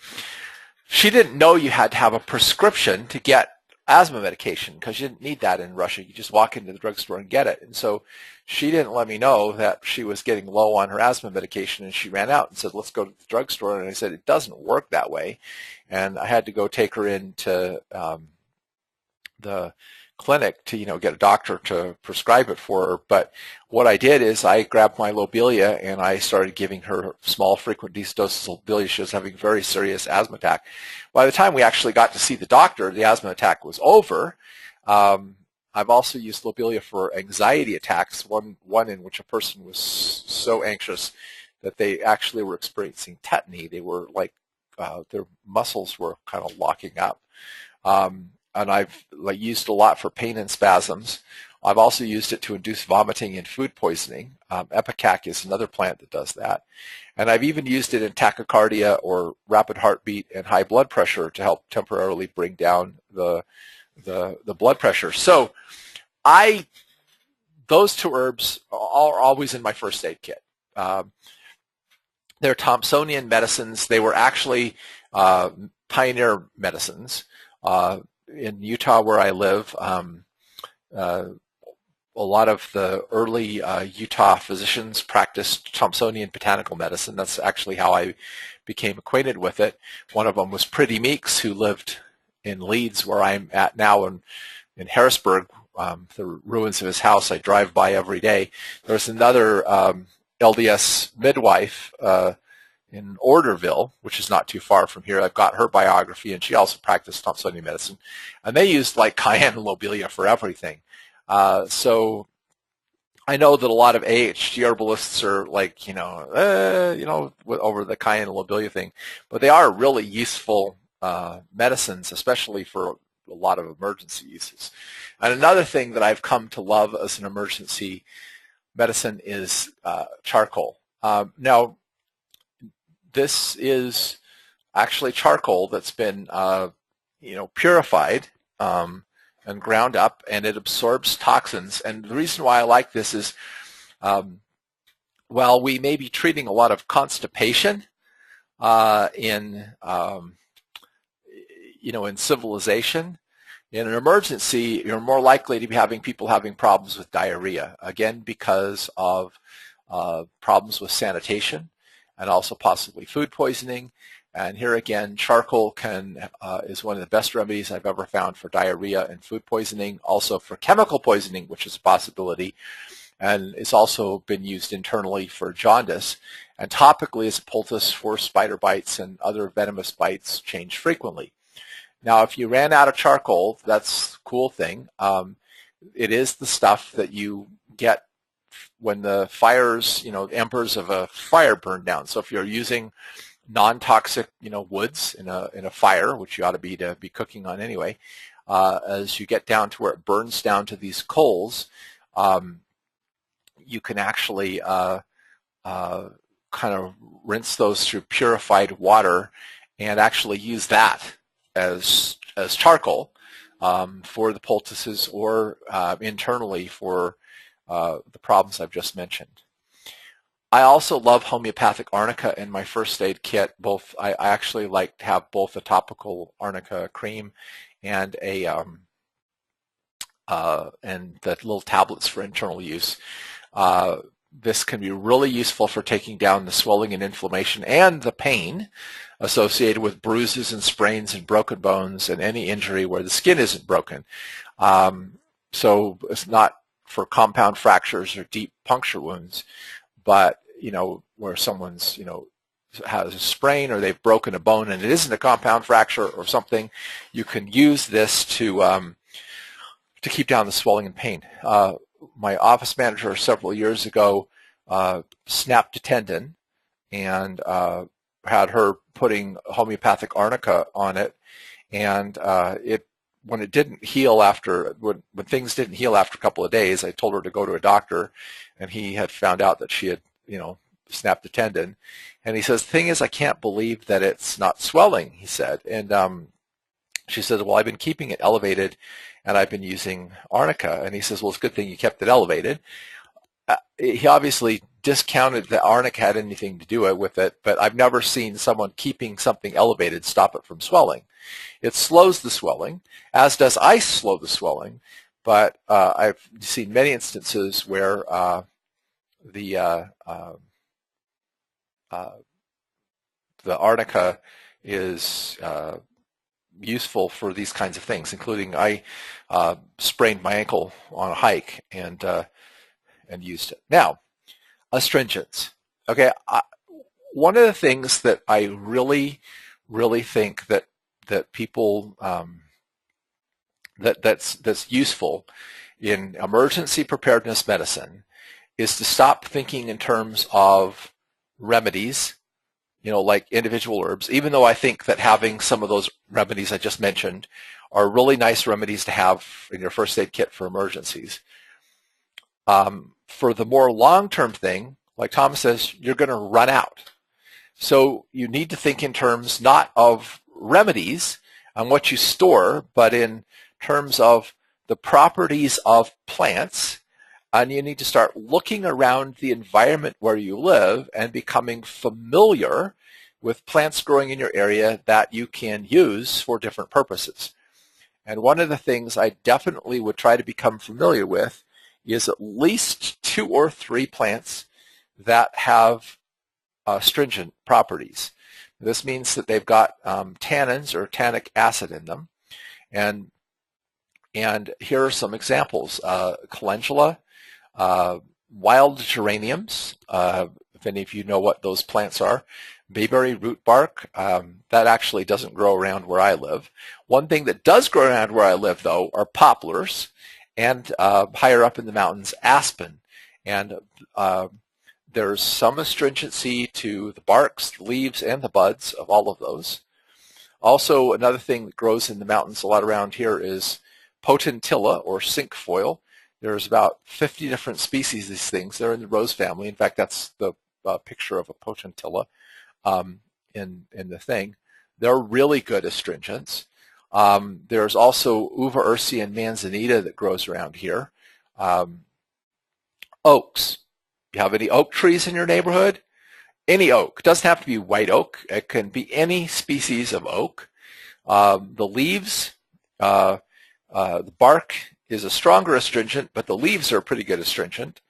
she didn't know you had to have a prescription to get asthma medication because you didn't need that in Russia. You just walk into the drugstore and get it. And so she didn't let me know that she was getting low on her asthma medication, and she ran out and said, let's go to the drugstore. And I said, it doesn't work that way. And I had to go take her into the clinic to get a doctor to prescribe it for her. But what I did is I grabbed my Lobelia and I started giving her small frequent doses of Lobelia. She was having a very serious asthma attack. By the time we actually got to see the doctor, the asthma attack was over. I've also used Lobelia for anxiety attacks, one in which a person was so anxious that they actually were experiencing tetany. They were like their muscles were kind of locking up. And I've used a lot for pain and spasms. I've also used it to induce vomiting and food poisoning. Ipecac is another plant that does that. And I've even used it in tachycardia or rapid heartbeat and high blood pressure to help temporarily bring down the blood pressure. So those two herbs are always in my first aid kit. They're Thompsonian medicines. They were actually pioneer medicines. In Utah, where I live, a lot of the early Utah physicians practiced Thompsonian botanical medicine. That's actually how I became acquainted with it. One of them was Pretty Meeks, who lived in Leeds, where I'm at now, in Harrisburg, the ruins of his house I drive by every day. There's another LDS midwife in Orderville, which is not too far from here. I've got her biography, and she also practiced Thompsonian medicine. And they used cayenne and Lobelia for everything. So I know that a lot of AHG herbalists are over the cayenne and Lobelia thing, but they are really useful medicines, especially for a lot of emergency uses. And another thing that I've come to love as an emergency medicine is charcoal. Now, this is actually charcoal that's been, purified and ground up, and it absorbs toxins. And the reason why I like this is, while we may be treating a lot of constipation in civilization, in an emergency, you're more likely to be having people having problems with diarrhea, again, because of problems with sanitation, and also possibly food poisoning. And here again, charcoal is one of the best remedies I've ever found for diarrhea and food poisoning, also for chemical poisoning, which is a possibility, and it's also been used internally for jaundice, and topically as a poultice for spider bites and other venomous bites changed frequently. Now, if you ran out of charcoal, that's a cool thing. It is the stuff that you get when the fires, embers of a fire burn down. So if you're using non-toxic, woods in a fire, which you ought to be cooking on anyway, as you get down to where it burns down to these coals, you can actually kind of rinse those through purified water and actually use that as charcoal for the poultices or internally for the problems I've just mentioned. I also love Homeopathic Arnica in my first aid kit. I actually like to have both a topical Arnica cream and and the little tablets for internal use. This can be really useful for taking down the swelling and inflammation and the pain associated with bruises and sprains and broken bones and any injury where the skin isn't broken. So it's not for compound fractures or deep puncture wounds, but where someone's has a sprain or they've broken a bone and it isn't a compound fracture or something, you can use this to keep down the swelling and pain. My office manager several years ago snapped a tendon and had her putting homeopathic arnica on it, and when it didn't heal when things didn't heal after a couple of days, I told her to go to a doctor, and he had found out that she had snapped a tendon, and he says, the thing is, I can't believe that it's not swelling, he said. And she said, well, I've been keeping it elevated and I've been using arnica. And he says, well, it's a good thing you kept it elevated. He obviously discounted that arnica had anything to do with it, but I've never seen someone keeping something elevated stop it from swelling. It slows the swelling, as does ice slow the swelling, but I've seen many instances where the arnica is useful for these kinds of things, including I sprained my ankle on a hike and used it. Now, astringents. Okay, one of the things that I really think that people that's useful in emergency preparedness medicine is to stop thinking in terms of remedies, like individual herbs, even though I think that having some of those remedies I just mentioned are really nice remedies to have in your first aid kit for emergencies. For the more long-term thing, like Thomas says, you're going to run out. So you need to think in terms not of remedies and what you store, but in terms of the properties of plants. And you need to start looking around the environment where you live and becoming familiar with plants growing in your area that you can use for different purposes. And one of the things I definitely would try to become familiar with is at least 2 or 3 plants that have astringent properties. This means that they've got tannins or tannic acid in them. And here are some examples. Calendula, wild geraniums, if any of you know what those plants are, bayberry root bark, that actually doesn't grow around where I live. One thing that does grow around where I live, though, are poplars, and higher up in the mountains, aspen. And there's some astringency to the barks, the leaves, and the buds of all of those. Also, another thing that grows in the mountains a lot around here is potentilla, or cinquefoil. There's about 50 different species of these things. They're in the rose family. In fact, that's the picture of a potentilla in the thing. They're really good astringents. There's also uva ursi and manzanita that grows around here. Oaks. You have any oak trees in your neighborhood? Any oak. It doesn't have to be white oak. It can be any species of oak. The leaves, the bark is a stronger astringent, but the leaves are a pretty good astringent.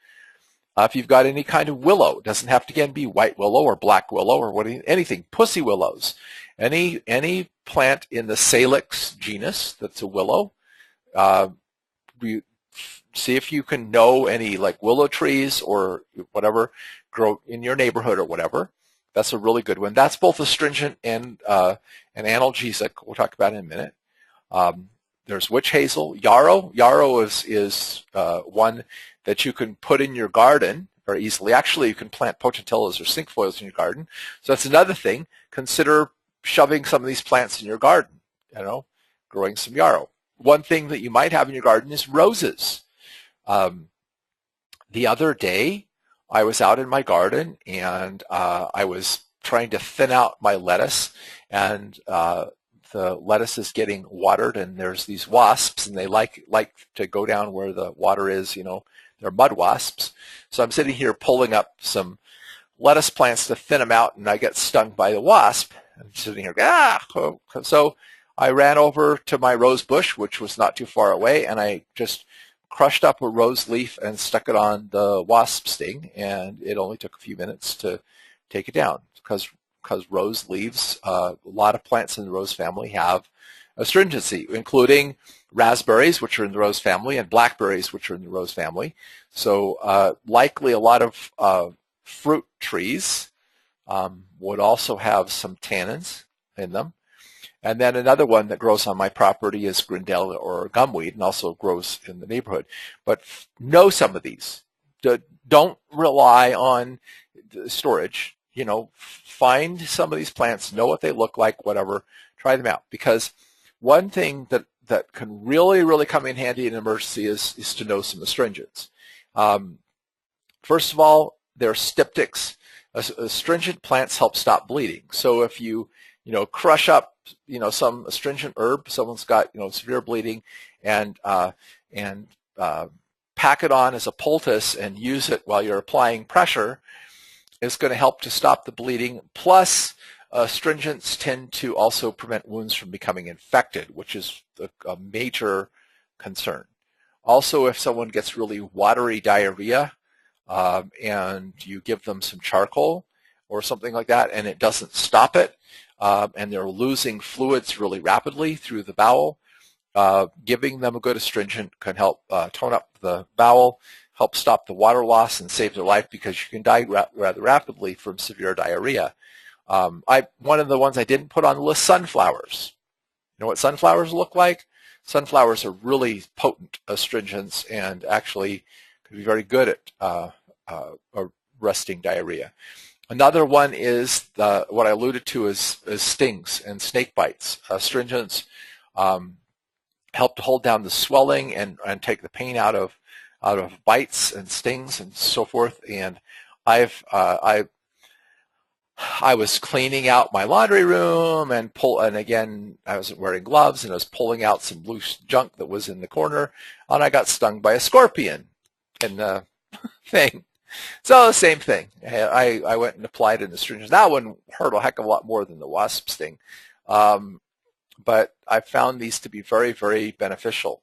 If you've got any kind of willow, it doesn't have to again be white willow or black willow or anything, pussy willows, any plant in the Salix genus that's a willow. See if you can know any like willow trees or whatever grow in your neighborhood or whatever. That's a really good one. That's both astringent and an analgesic. We'll talk about in a minute. There's witch hazel, yarrow. Yarrow is one that you can put in your garden very easily. Actually, you can plant potentillas or cinquefoils in your garden. So that's another thing. Consider shoving some of these plants in your garden, growing some yarrow. One thing that you might have in your garden is roses. The other day, I was out in my garden and I was trying to thin out my lettuce, and the lettuce is getting watered, and there's these wasps, and they like to go down where the water is. They're mud wasps. So I'm sitting here pulling up some lettuce plants to thin them out, and I get stung by the wasp. I'm sitting here, So I ran over to my rose bush, which was not too far away, and I just crushed up a rose leaf and stuck it on the wasp sting, and it only took a few minutes to take it down because rose leaves, a lot of plants in the rose family have astringency, including raspberries, which are in the rose family, and blackberries, which are in the rose family. So likely a lot of fruit trees would also have some tannins in them. And then another one that grows on my property is Grindel or gumweed, and also grows in the neighborhood. But know some of these. Don't rely on storage. Find some of these plants, know what they look like, whatever, try them out. Because one thing that can really, really come in handy in an emergency is to know some astringents. First of all, they're styptics. Astringent plants help stop bleeding. So if you crush up some astringent herb, someone's got severe bleeding, and pack it on as a poultice and use it while you're applying pressure, is going to help to stop the bleeding. Plus, astringents tend to also prevent wounds from becoming infected, which is a major concern. Also, if someone gets really watery diarrhea and you give them some charcoal or something like that and it doesn't stop it, and they're losing fluids really rapidly through the bowel, giving them a good astringent can help tone up the bowel, help stop the water loss, and save their life, because you can die rather rapidly from severe diarrhea. One of the ones I didn't put on the list, sunflowers. You know what sunflowers look like? Sunflowers are really potent astringents and actually can be very good at arresting diarrhea. Another one is what I alluded to is stings and snake bites. Astringents help to hold down the swelling and take the pain out of bites and stings and so forth. And I was cleaning out my laundry room and again I wasn't wearing gloves, and I was pulling out some loose junk that was in the corner, and I got stung by a scorpion in the thing. So the same thing. I went and applied an astringent. That one hurt a heck of a lot more than the wasp sting. But I found these to be very, very beneficial.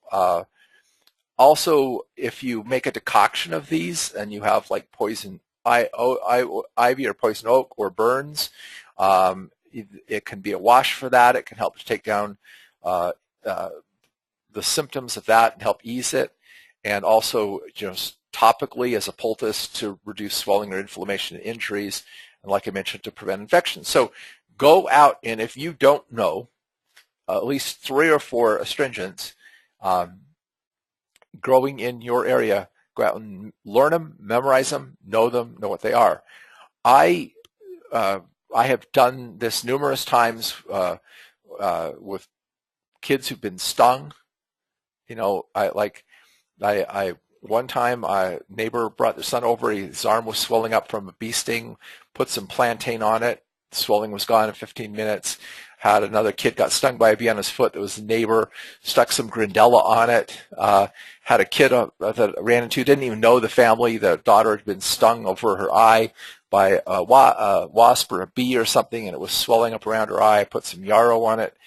Also, if you make a decoction of these and you have like poison ivy or poison oak or burns, it can be a wash for that. It can help to take down the symptoms of that and help ease it. And also, topically as a poultice to reduce swelling or inflammation and injuries, and like I mentioned, to prevent infection. So go out, and if you don't know at least 3 or 4 astringents growing in your area, go out and learn them, memorize them, know what they are. I have done this numerous times with kids who've been stung. One time, a neighbor brought their son over. His arm was swelling up from a bee sting, put some plantain on it. The swelling was gone in 15 minutes. Had another kid got stung by a bee on his foot. There was a neighbor, stuck some Grindella on it. Had a kid that ran into, didn't even know the family. The daughter had been stung over her eye by a wasp or a bee or something, and it was swelling up around her eye. I put some yarrow on it,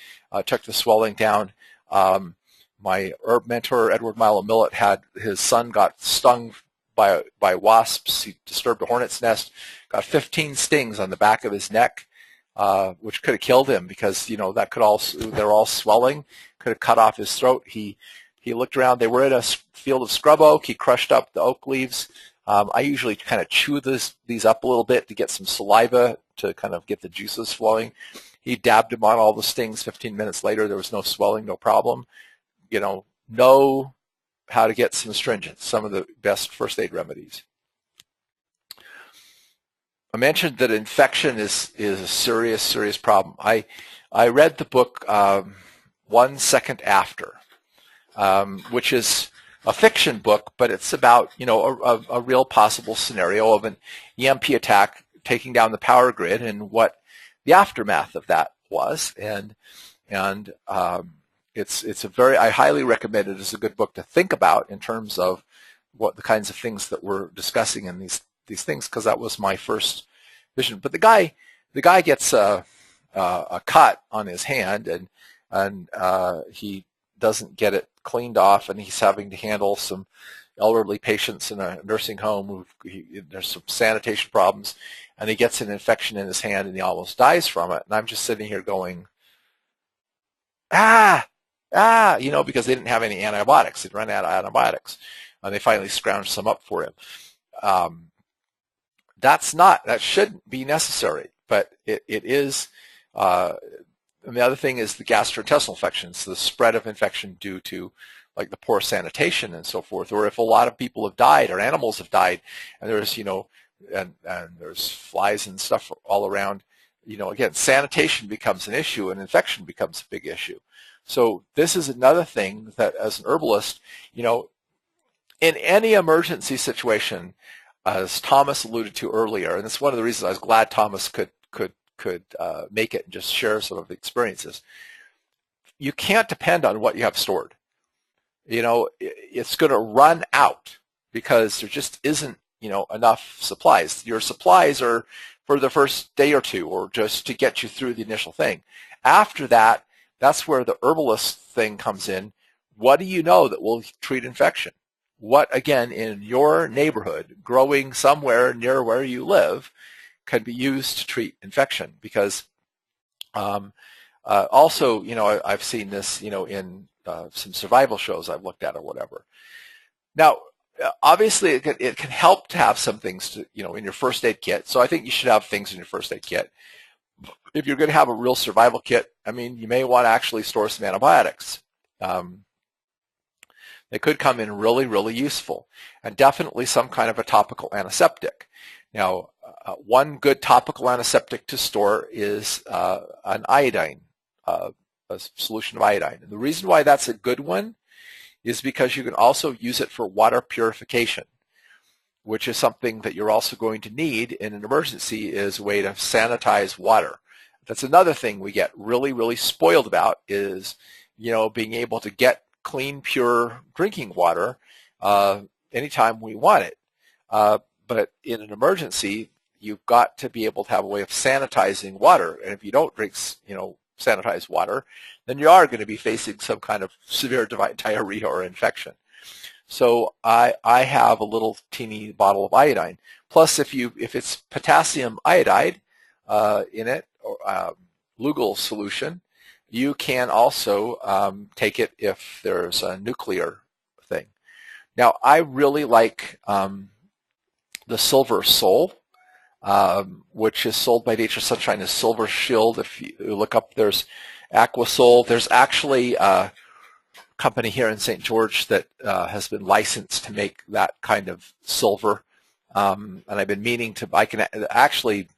took the swelling down. My herb mentor, Edward Milo Millett, had his son got stung by wasps. He disturbed a hornet's nest, got 15 stings on the back of his neck, which could have killed him because, you know, they're all swelling, could have cut off his throat. He looked around. They were in a field of scrub oak. He crushed up the oak leaves. I usually kind of chew these up a little bit to get some saliva to kind of get the juices flowing. He dabbed him on all the stings. 15 minutes later, there was no swelling, no problem. You know how to get some astringents, some of the best first aid remedies. I mentioned that infection is a serious problem. I read the book 1 Second After, which is a fiction book, but it's about, you know, a real possible scenario of an EMP attack taking down the power grid and what the aftermath of that was. And it's a very, I highly recommend it as a good book to think about in terms of what the kinds of things that we're discussing in these things, because that was my first vision. But the guy gets a cut on his hand, and he doesn't get it cleaned off, and he's having to handle some elderly patients in a nursing home. There's some sanitation problems, and he gets an infection in his hand, and he almost dies from it. And I'm just sitting here going, you know, because they didn't have any antibiotics. They'd run out of antibiotics, and they finally scrounged some up for him. That shouldn't be necessary, but it is. And the other thing is the gastrointestinal infections, the spread of infection due to like the poor sanitation and so forth, or if a lot of people have died or animals have died, and there's, you know, and there's flies and stuff all around, you know, again, sanitation becomes an issue and infection becomes a big issue. So this is another thing that as an herbalist, you know, in any emergency situation, as Thomas alluded to earlier, and it's one of the reasons I was glad Thomas could make it and just share some of the experiences. You can't depend on what you have stored. You know, it's going to run out because there just isn't, you know, enough supplies. Your supplies are for the first day or two, or just to get you through the initial thing. After that, that's where the herbalist thing comes in. What do you know that will treat infection? What, again, in your neighborhood, growing somewhere near where you live, can be used to treat infection? Because also, you know, I've seen this, you know, in some survival shows I've looked at or whatever. Now, obviously, it can help to have some things to, you know, in your first aid kit. So I think you should have things in your first aid kit. If you're going to have a real survival kit, I mean, you may want to actually store some antibiotics. They could come in really useful, and definitely some kind of a topical antiseptic. Now, one good topical antiseptic to store is an iodine, a solution of iodine. And the reason why that's a good one is because you can also use it for water purification, which is something that you're also going to need in an emergency, is a way to sanitize water. That's another thing we get really spoiled about, is, you know, being able to get clean, pure drinking water anytime we want it. But in an emergency, you've got to be able to have a way of sanitizing water. And if you don't drink, you know, sanitized water, then you are going to be facing some kind of severe diarrhea or infection. So I have a little teeny bottle of iodine. Plus, if it's potassium iodide in it, or Lugol solution, you can also take it if there's a nuclear thing. Now, I really like the Silver Sol, which is sold by Nature Sunshine as Silver Shield. If you look up, there's Aquasol. There's actually a company here in St. George that has been licensed to make that kind of silver. And I've been meaning to, I can actually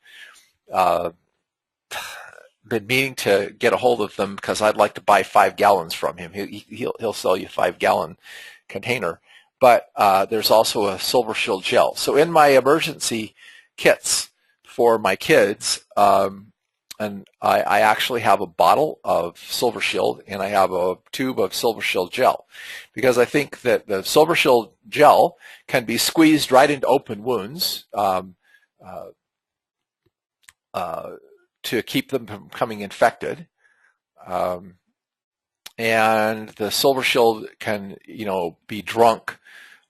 been meaning to get a hold of them because I'd like to buy 5 gallons from him. He'll sell you a 5-gallon container. But there's also a Silver Shield gel. So in my emergency kits for my kids, and I actually have a bottle of Silver Shield, and I have a tube of Silver Shield gel, because I think that the Silver Shield gel can be squeezed right into open wounds to keep them from becoming infected. And the Silver Shield can, you know, be drunk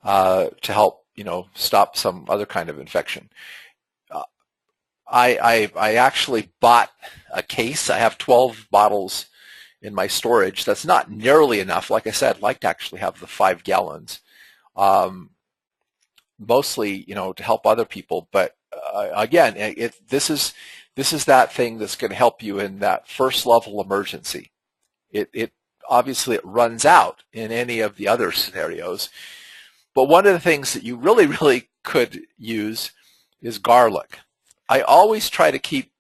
to help stop some other kind of infection. I actually bought a case. I have 12 bottles in my storage. That's not nearly enough. Like I said, I'd like to actually have the 5 gallons, mostly to help other people. But again, this is that thing that's going to help you in that first level emergency. It obviously it runs out in any of the other scenarios. But one of the things that you really, really could use is garlic. I always try to keep,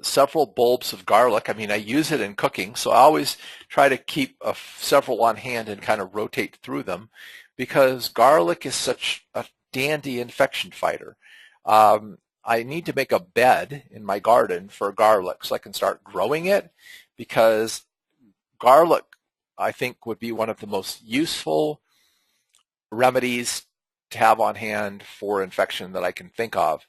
several bulbs of garlic. I mean, I use it in cooking, so I always try to keep several on hand and kind of rotate through them, because garlic is such a dandy infection fighter. I need to make a bed in my garden for garlic so I can start growing it, because garlic, I think, would be one of the most useful remedies to have on hand for infection that I can think of.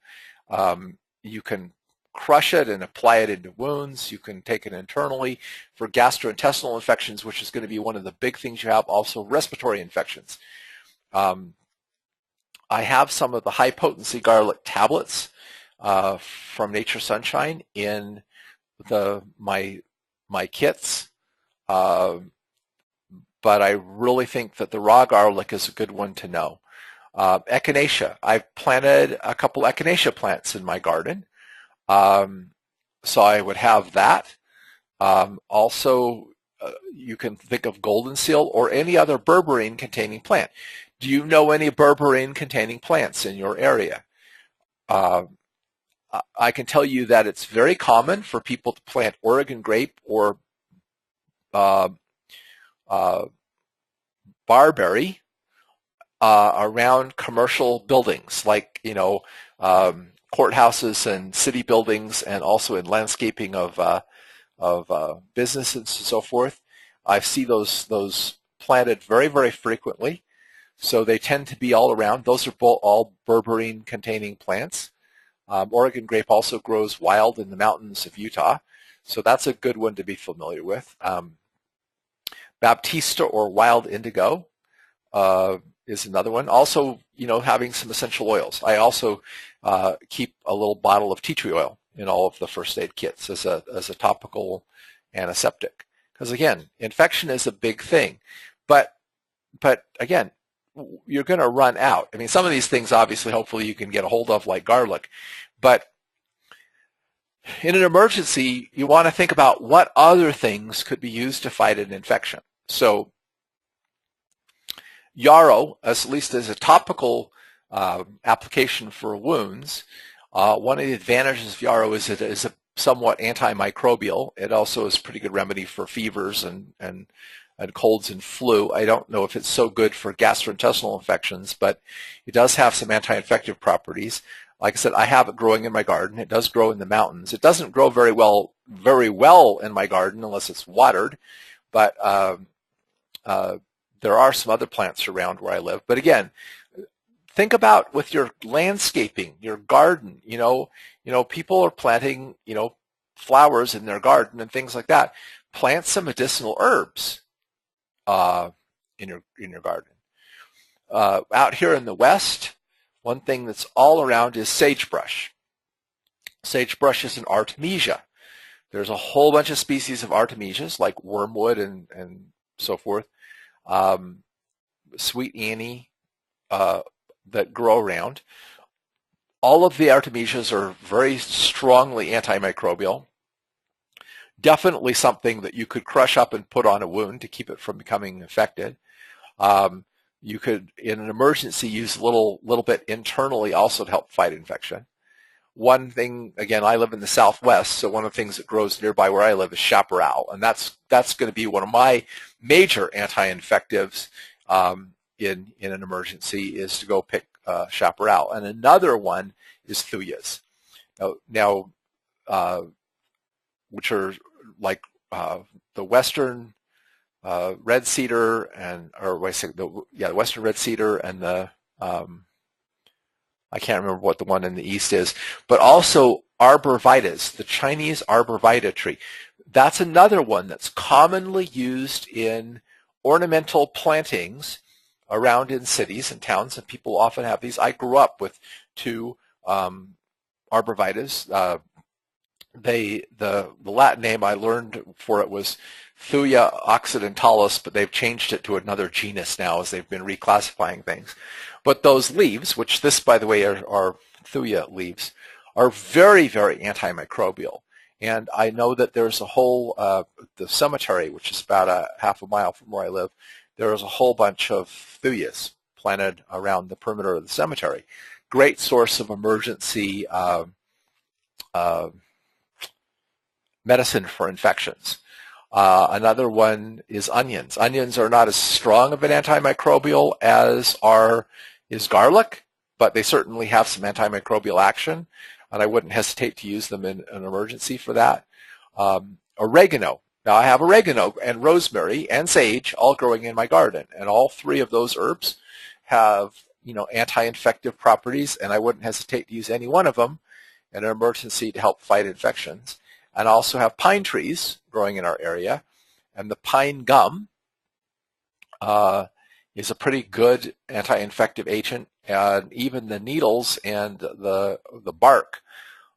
You can crush it and apply it into wounds. You can take it internally for gastrointestinal infections, which is going to be one of the big things you have. Also, respiratory infections. I have some of the high-potency garlic tablets from Nature Sunshine in my kits, but I really think that the raw garlic is a good one to know. Echinacea. I've planted a couple echinacea plants in my garden, so I would have that. Also, you can think of golden seal or any other berberine-containing plant. Do you know any berberine-containing plants in your area? I can tell you that it's very common for people to plant Oregon grape or barberry around commercial buildings, like courthouses and city buildings, and also in landscaping of businesses and so forth. I see those planted very, very frequently, so they tend to be all around. Those are all berberine-containing plants. Oregon grape also grows wild in the mountains of Utah, so that's a good one to be familiar with. Baptista or wild indigo is another one. Also, having some essential oils. I also keep a little bottle of tea tree oil in all of the first aid kits as a topical antiseptic. Because again, infection is a big thing, but again, you're going to run out. I mean, some of these things, obviously, hopefully you can get a hold of, like garlic, but in an emergency, you want to think about what other things could be used to fight an infection. So yarrow, at least as a topical application for wounds, one of the advantages of yarrow is it is a somewhat antimicrobial. It also is a pretty good remedy for fevers and colds and flu. I don't know if it's so good for gastrointestinal infections, but it does have some anti-infective properties. Like I said, I have it growing in my garden. It does grow in the mountains. It doesn't grow very well in my garden unless it's watered, but there are some other plants around where I live. But again, think about with your landscaping, your garden. People are planting, flowers in their garden and things like that. Plant some medicinal herbs in your garden. Out here in the West, one thing that's all around is sagebrush. Sagebrush is an artemisia. There's a whole bunch of species of artemisias, like wormwood and so forth, sweet annie, that grow around. All of the artemisias are very strongly antimicrobial. Definitely something that you could crush up and put on a wound to keep it from becoming infected. You could, in an emergency, use a little bit internally also to help fight infection. One thing, again, I live in the Southwest, so one of the things that grows nearby where I live is chaparral, and that's going to be one of my major anti-infectives in an emergency, is to go pick chaparral. And another one is thuyas. Now, which are like the western red cedar the western red cedar and the I can't remember what the one in the east is, but also arborvitas, the Chinese arborvita tree. That's another one that's commonly used in ornamental plantings around in cities and towns, and people often have these. I grew up with two arborvitaes. The Latin name I learned for it was Thuja occidentalis, but they've changed it to another genus now as they've been reclassifying things. But those leaves, which this, by the way, are Thuja leaves, are very, very antimicrobial. And I know that there's a whole, the cemetery, which is about a half a mile from where I live, there is a whole bunch of Thujas planted around the perimeter of the cemetery. Great source of emergency medicine for infections. Another one is onions. Onions are not as strong of an antimicrobial as is garlic, but they certainly have some antimicrobial action, and I wouldn't hesitate to use them in an emergency for that. Oregano. Now I have oregano and rosemary and sage all growing in my garden, and all three of those herbs have, anti-infective properties, and I wouldn't hesitate to use any one of them in an emergency to help fight infections. And also have pine trees growing in our area, and the pine gum is a pretty good anti-infective agent, and even the needles and the bark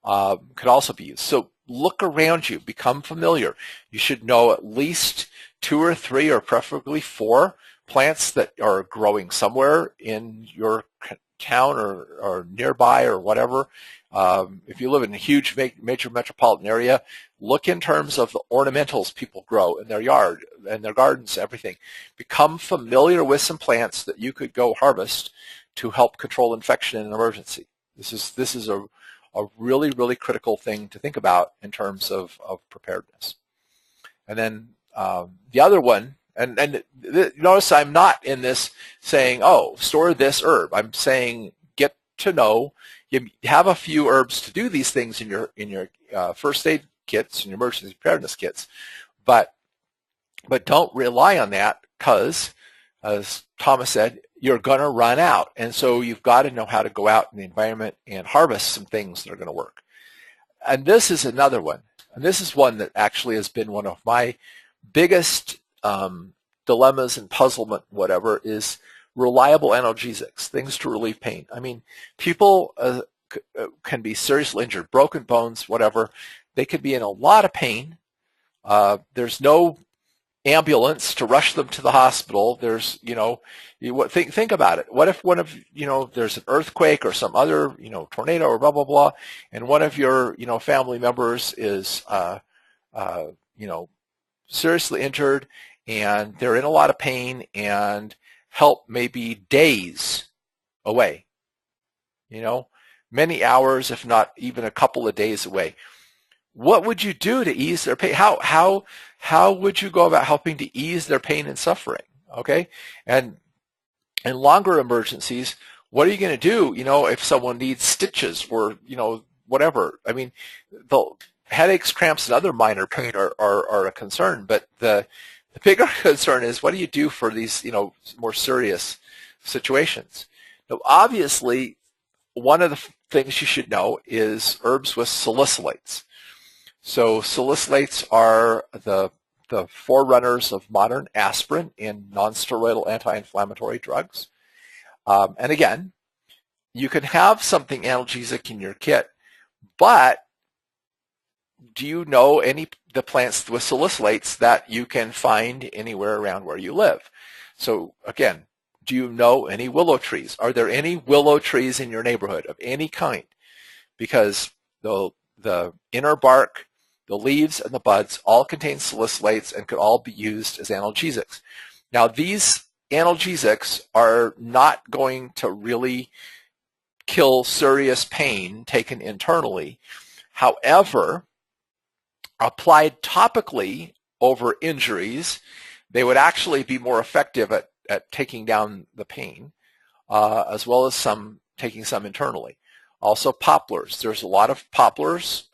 could also be used. So look around you, become familiar. You should know at least 2 or 3 or preferably 4 plants that are growing somewhere in your town or nearby or whatever. If you live in a huge major metropolitan area, look in terms of the ornamentals people grow in their yard and their gardens, everything. Become familiar with some plants that you could go harvest to help control infection in an emergency. This is a really, really critical thing to think about in terms of preparedness. And then the other one, and notice I'm not in this saying, oh, store this herb. I'm saying get to know. You have a few herbs to do these things in your first aid kits and your emergency preparedness kits, but don't rely on that because, as Thomas said, you're going to run out, and so you've got to know how to go out in the environment and harvest some things that are going to work. And this is another one, and this is one that actually has been one of my biggest dilemmas and puzzlement, whatever, is reliable analgesics, things to relieve pain. I mean, people can be seriously injured, broken bones, whatever. They could be in a lot of pain. There's no ambulance to rush them to the hospital. There's, think about it. What if one of, there's an earthquake or some other, tornado or blah, blah, blah, and one of your, family members is, seriously injured and they're in a lot of pain and help may be days away, many hours, if not even a couple of days away. What would you do to ease their pain? How would you go about helping to ease their pain and suffering? Okay, and in longer emergencies, what are you going to do? If someone needs stitches or whatever. I mean, the headaches, cramps, and other minor pain are a concern, but the bigger concern is what do you do for these more serious situations? Now, obviously, one of the things you should know is herbs with salicylates. So salicylates are the forerunners of modern aspirin in nonsteroidal anti-inflammatory drugs. And again, you can have something analgesic in your kit, but do you know the plants with salicylates that you can find anywhere around where you live? So again, do you know any willow trees? Are there any willow trees in your neighborhood of any kind? Because the inner bark, the leaves, and the buds all contain salicylates and could all be used as analgesics. Now, these analgesics are not going to really kill serious pain taken internally. However, applied topically over injuries, they would actually be more effective at taking down the pain, as well as taking some internally. Also poplars. There's a lot of poplars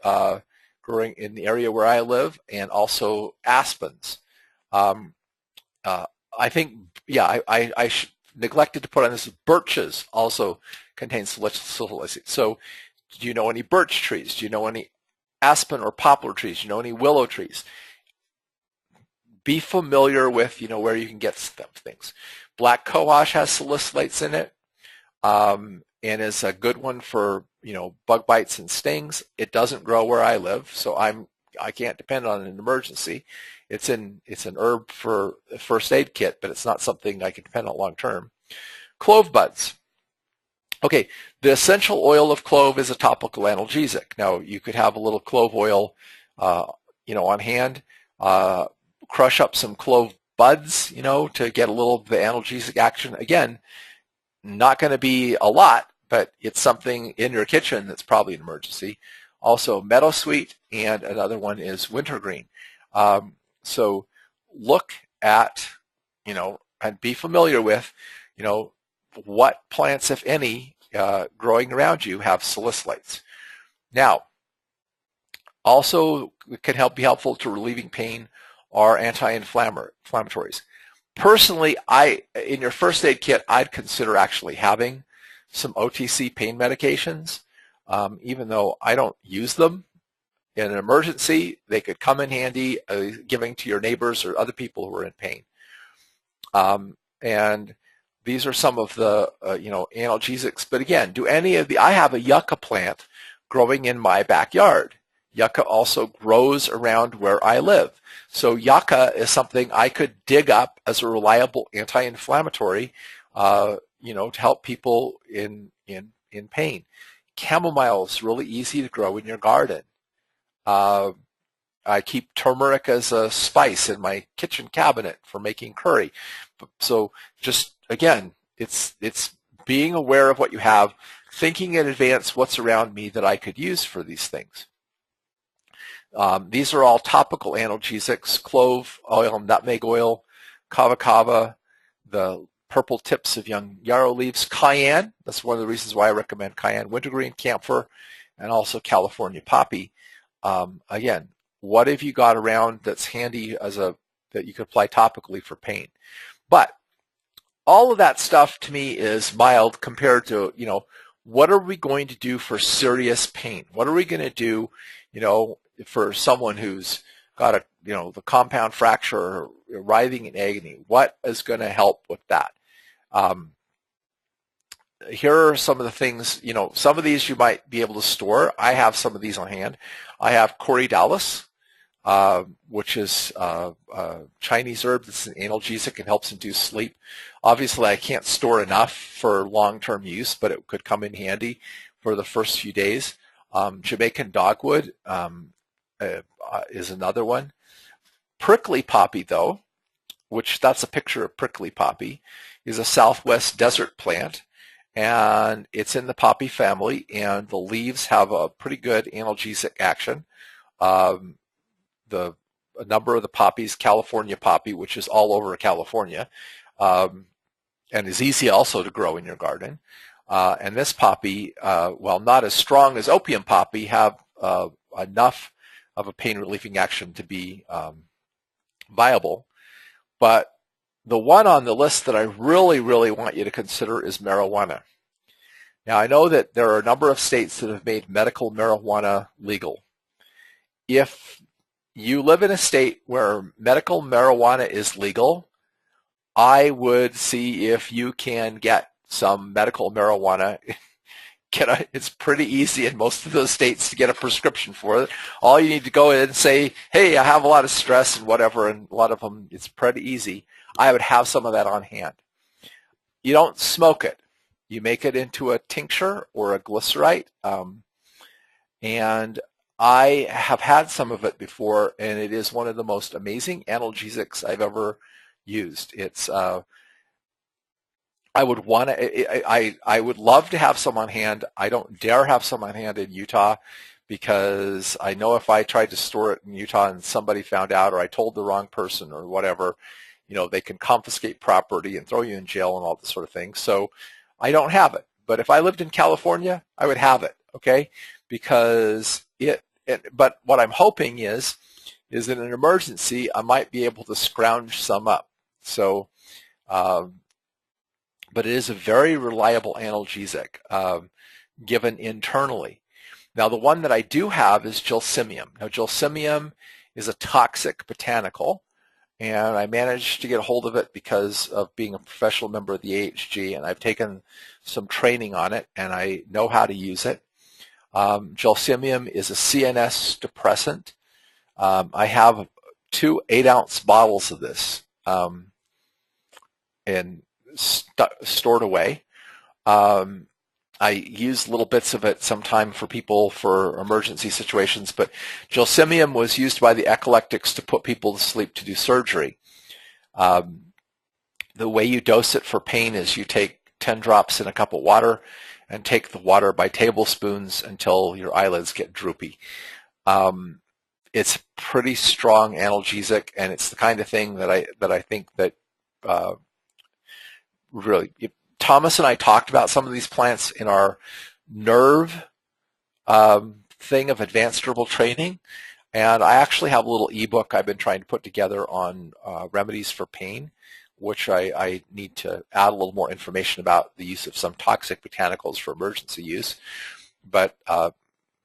growing in the area where I live, and also aspens. I think, I neglected to put on this. Birches also contain salicylates. So do you know any birch trees? Do you know any aspen or poplar trees? Do you know any willow trees? Be familiar with, where you can get things. Black cohosh has salicylates in it, and is a good one for, bug bites and stings. It doesn't grow where I live, so I can't depend on an emergency. It's an herb for a first aid kit, but it's not something I can depend on long term. Clove buds. Okay, the essential oil of clove is a topical analgesic. Now, you could have a little clove oil, on hand. Crush up some clove buds, to get a little of the analgesic action. Again, not going to be a lot, but it's something in your kitchen that's probably an emergency. Also, meadowsweet, and another one is wintergreen. So look at, and be familiar with, what plants, if any, growing around you have salicylates. Now, also it can be helpful to relieving pain are anti-inflammatories. Personally, in your first aid kit, I'd consider actually having some OTC pain medications, even though I don't use them. In an emergency, they could come in handy, giving to your neighbors or other people who are in pain. And these are some of the analgesics. But again, I have a yucca plant growing in my backyard. Yucca also grows around where I live. So yucca is something I could dig up as a reliable anti-inflammatory, to help people in pain. Chamomile is really easy to grow in your garden. I keep turmeric as a spice in my kitchen cabinet for making curry. So just, again, it's being aware of what you have, thinking in advance what's around me that I could use for these things. These are all topical analgesics: clove oil, nutmeg oil, kava kava, the purple tips of young yarrow leaves, cayenne. That's one of the reasons why I recommend cayenne, wintergreen, camphor, and also California poppy. Again, what have you got around that's handy that you could apply topically for pain? But all of that stuff to me is mild compared to, what are we going to do for serious pain? What are we going to do, for someone who's got the compound fracture or writhing in agony? What is going to help with that? Here are some of the things, some of these you might be able to store. I have some of these on hand. I have corydalis, which is a Chinese herb that's an analgesic and helps induce sleep. Obviously, I can't store enough for long-term use, but it could come in handy for the first few days. Jamaican dogwood is another one. Prickly poppy, though, that's a picture of prickly poppy, is a southwest desert plant, and it's in the poppy family, and the leaves have a pretty good analgesic action. A number of the poppies, California poppy, which is all over California, and is easy also to grow in your garden. And this poppy, while not as strong as opium poppy, have enough of a pain relieving action to be viable. But the one on the list that I really, really want you to consider is marijuana. Now, I know that there are a number of states that have made medical marijuana legal. If you live in a state where medical marijuana is legal, I would see if you can get some medical marijuana. It's pretty easy in most of those states to get a prescription for it. All you need to go in and say, hey, I have a lot of stress and whatever, and a lot of them, it's pretty easy. I would have some of that on hand. You don't smoke it. You make it into a tincture or a glycerite, and I have had some of it before, and it is one of the most amazing analgesics I've ever used. It's I would love to have some on hand. I don't dare have some on hand in Utah, because I know if I tried to store it in Utah and somebody found out, or I told the wrong person or whatever, they can confiscate property and throw you in jail and all this sort of thing. So I don't have it. But if I lived in California, I would have it, okay? Because but what I'm hoping is in an emergency, I might be able to scrounge some up. So, but it is a very reliable analgesic given internally. Now, the one that I do have is gelsemium. Now, gelsemium is a toxic botanical, and I managed to get a hold of it because of being a professional member of the AHG, and I've taken some training on it, and I know how to use it. Gelsemium is a CNS depressant. I have 2 8-ounce bottles of this and stored away. I use little bits of it sometime for people for emergency situations, but gelsemium was used by the epileptics to put people to sleep to do surgery. The way you dose it for pain is you take 10 drops in a cup of water and take the water by tablespoons until your eyelids get droopy. It's pretty strong analgesic, and it's the kind of thing that I think that really, Thomas and I talked about some of these plants in our nerve thing of advanced herbal training, and I actually have a little ebook I've been trying to put together on remedies for pain, which I need to add a little more information about the use of some toxic botanicals for emergency use. But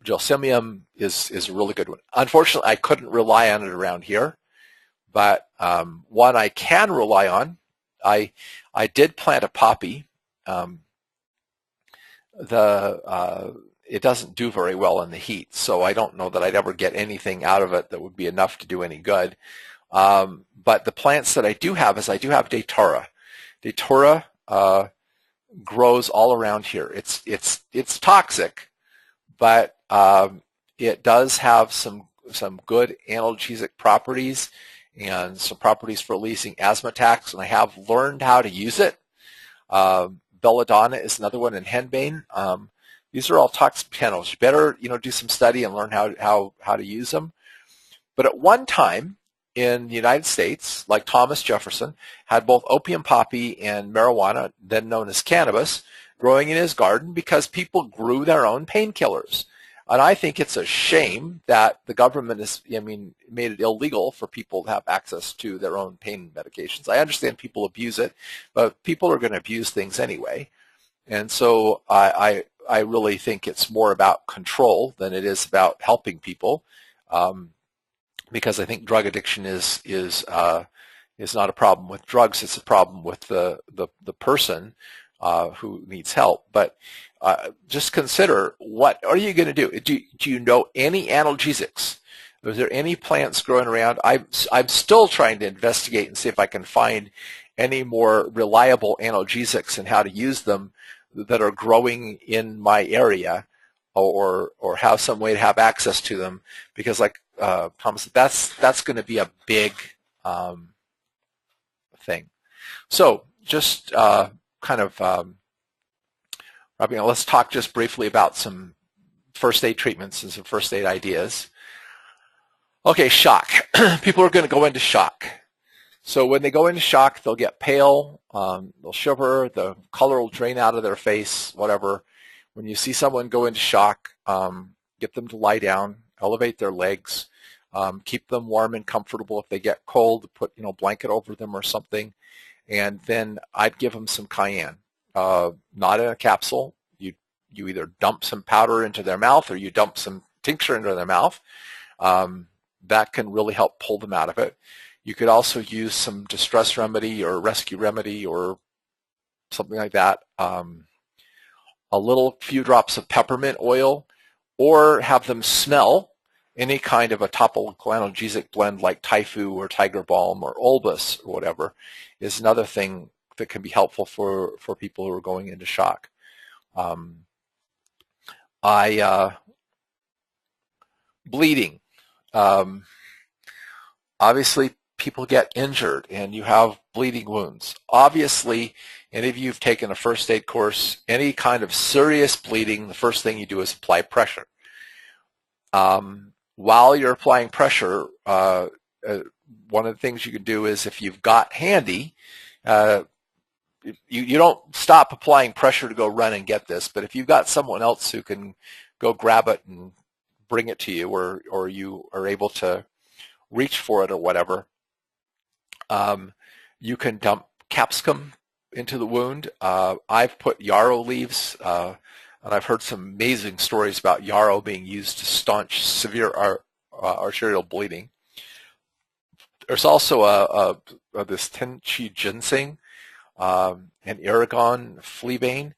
gelsemium is a really good one. Unfortunately, I couldn't rely on it around here, but one I can rely on. I did plant a poppy. It doesn't do very well in the heat, so I don't know that I'd ever get anything out of it that would be enough to do any good. But the plants that I do have is I do have Datura. Datura grows all around here. It's toxic, but it does have some good analgesic properties and some properties for releasing asthma attacks, and I have learned how to use it. Belladonna is another one, and henbane. These are all toxic botanicals. You better do some study and learn how to use them. But at one time in the United States, like Thomas Jefferson, had both opium poppy and marijuana, then known as cannabis, growing in his garden because people grew their own painkillers. And I think it's a shame that the government made it illegal for people to have access to their own pain medications. I understand people abuse it, but people are going to abuse things anyway. And so I really think it's more about control than it is about helping people, because I think drug addiction is not a problem with drugs. It's a problem with the person who needs help. But just consider, what are you going to do? Do you know any analgesics? Is there any plants growing around? I'm still trying to investigate and see if I can find any more reliable analgesics and how to use them that are growing in my area, or have some way to have access to them, because like Thomas said, that's going to be a big thing. So just let's talk just briefly about some first aid treatments and some first aid ideas. Okay, shock. People are going to go into shock. So when they go into shock, they'll get pale, they'll shiver, the color will drain out of their face, whatever. When you see someone go into shock, get them to lie down, elevate their legs, keep them warm and comfortable. If they get cold, put a blanket over them or something, and then I'd give them some cayenne. Not in a capsule. You either dump some powder into their mouth or you dump some tincture into their mouth. That can really help pull them out of it. You could also use some distress remedy or rescue remedy or something like that. A few drops of peppermint oil, or have them smell any kind of a topical analgesic blend like Typhu or Tiger Balm or Olbus or whatever, is another thing that can be helpful for people who are going into shock. Bleeding. Obviously, people get injured and you have bleeding wounds. Obviously, any of you who've taken a first aid course, any kind of serious bleeding, the first thing you do is apply pressure. While you're applying pressure, one of the things you can do is, if you've got handy, you don't stop applying pressure to go run and get this, but if you've got someone else who can go grab it and bring it to you, or you are able to reach for it or whatever, you can dump capsicum into the wound. I've put yarrow leaves, and I've heard some amazing stories about yarrow being used to staunch severe arterial bleeding. There's also this tenchi ginseng and Aragon fleabane.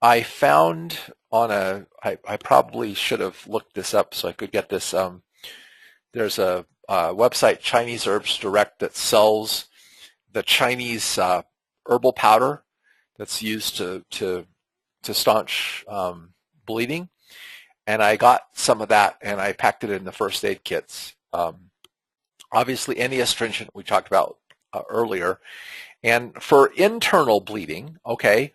I found on I probably should have looked this up so I could get this. There's a website, Chinese Herbs Direct, that sells the Chinese herbal powder that's used to staunch bleeding, and I got some of that and I packed it in the first aid kits. Obviously, any astringent we talked about earlier, and for internal bleeding, okay.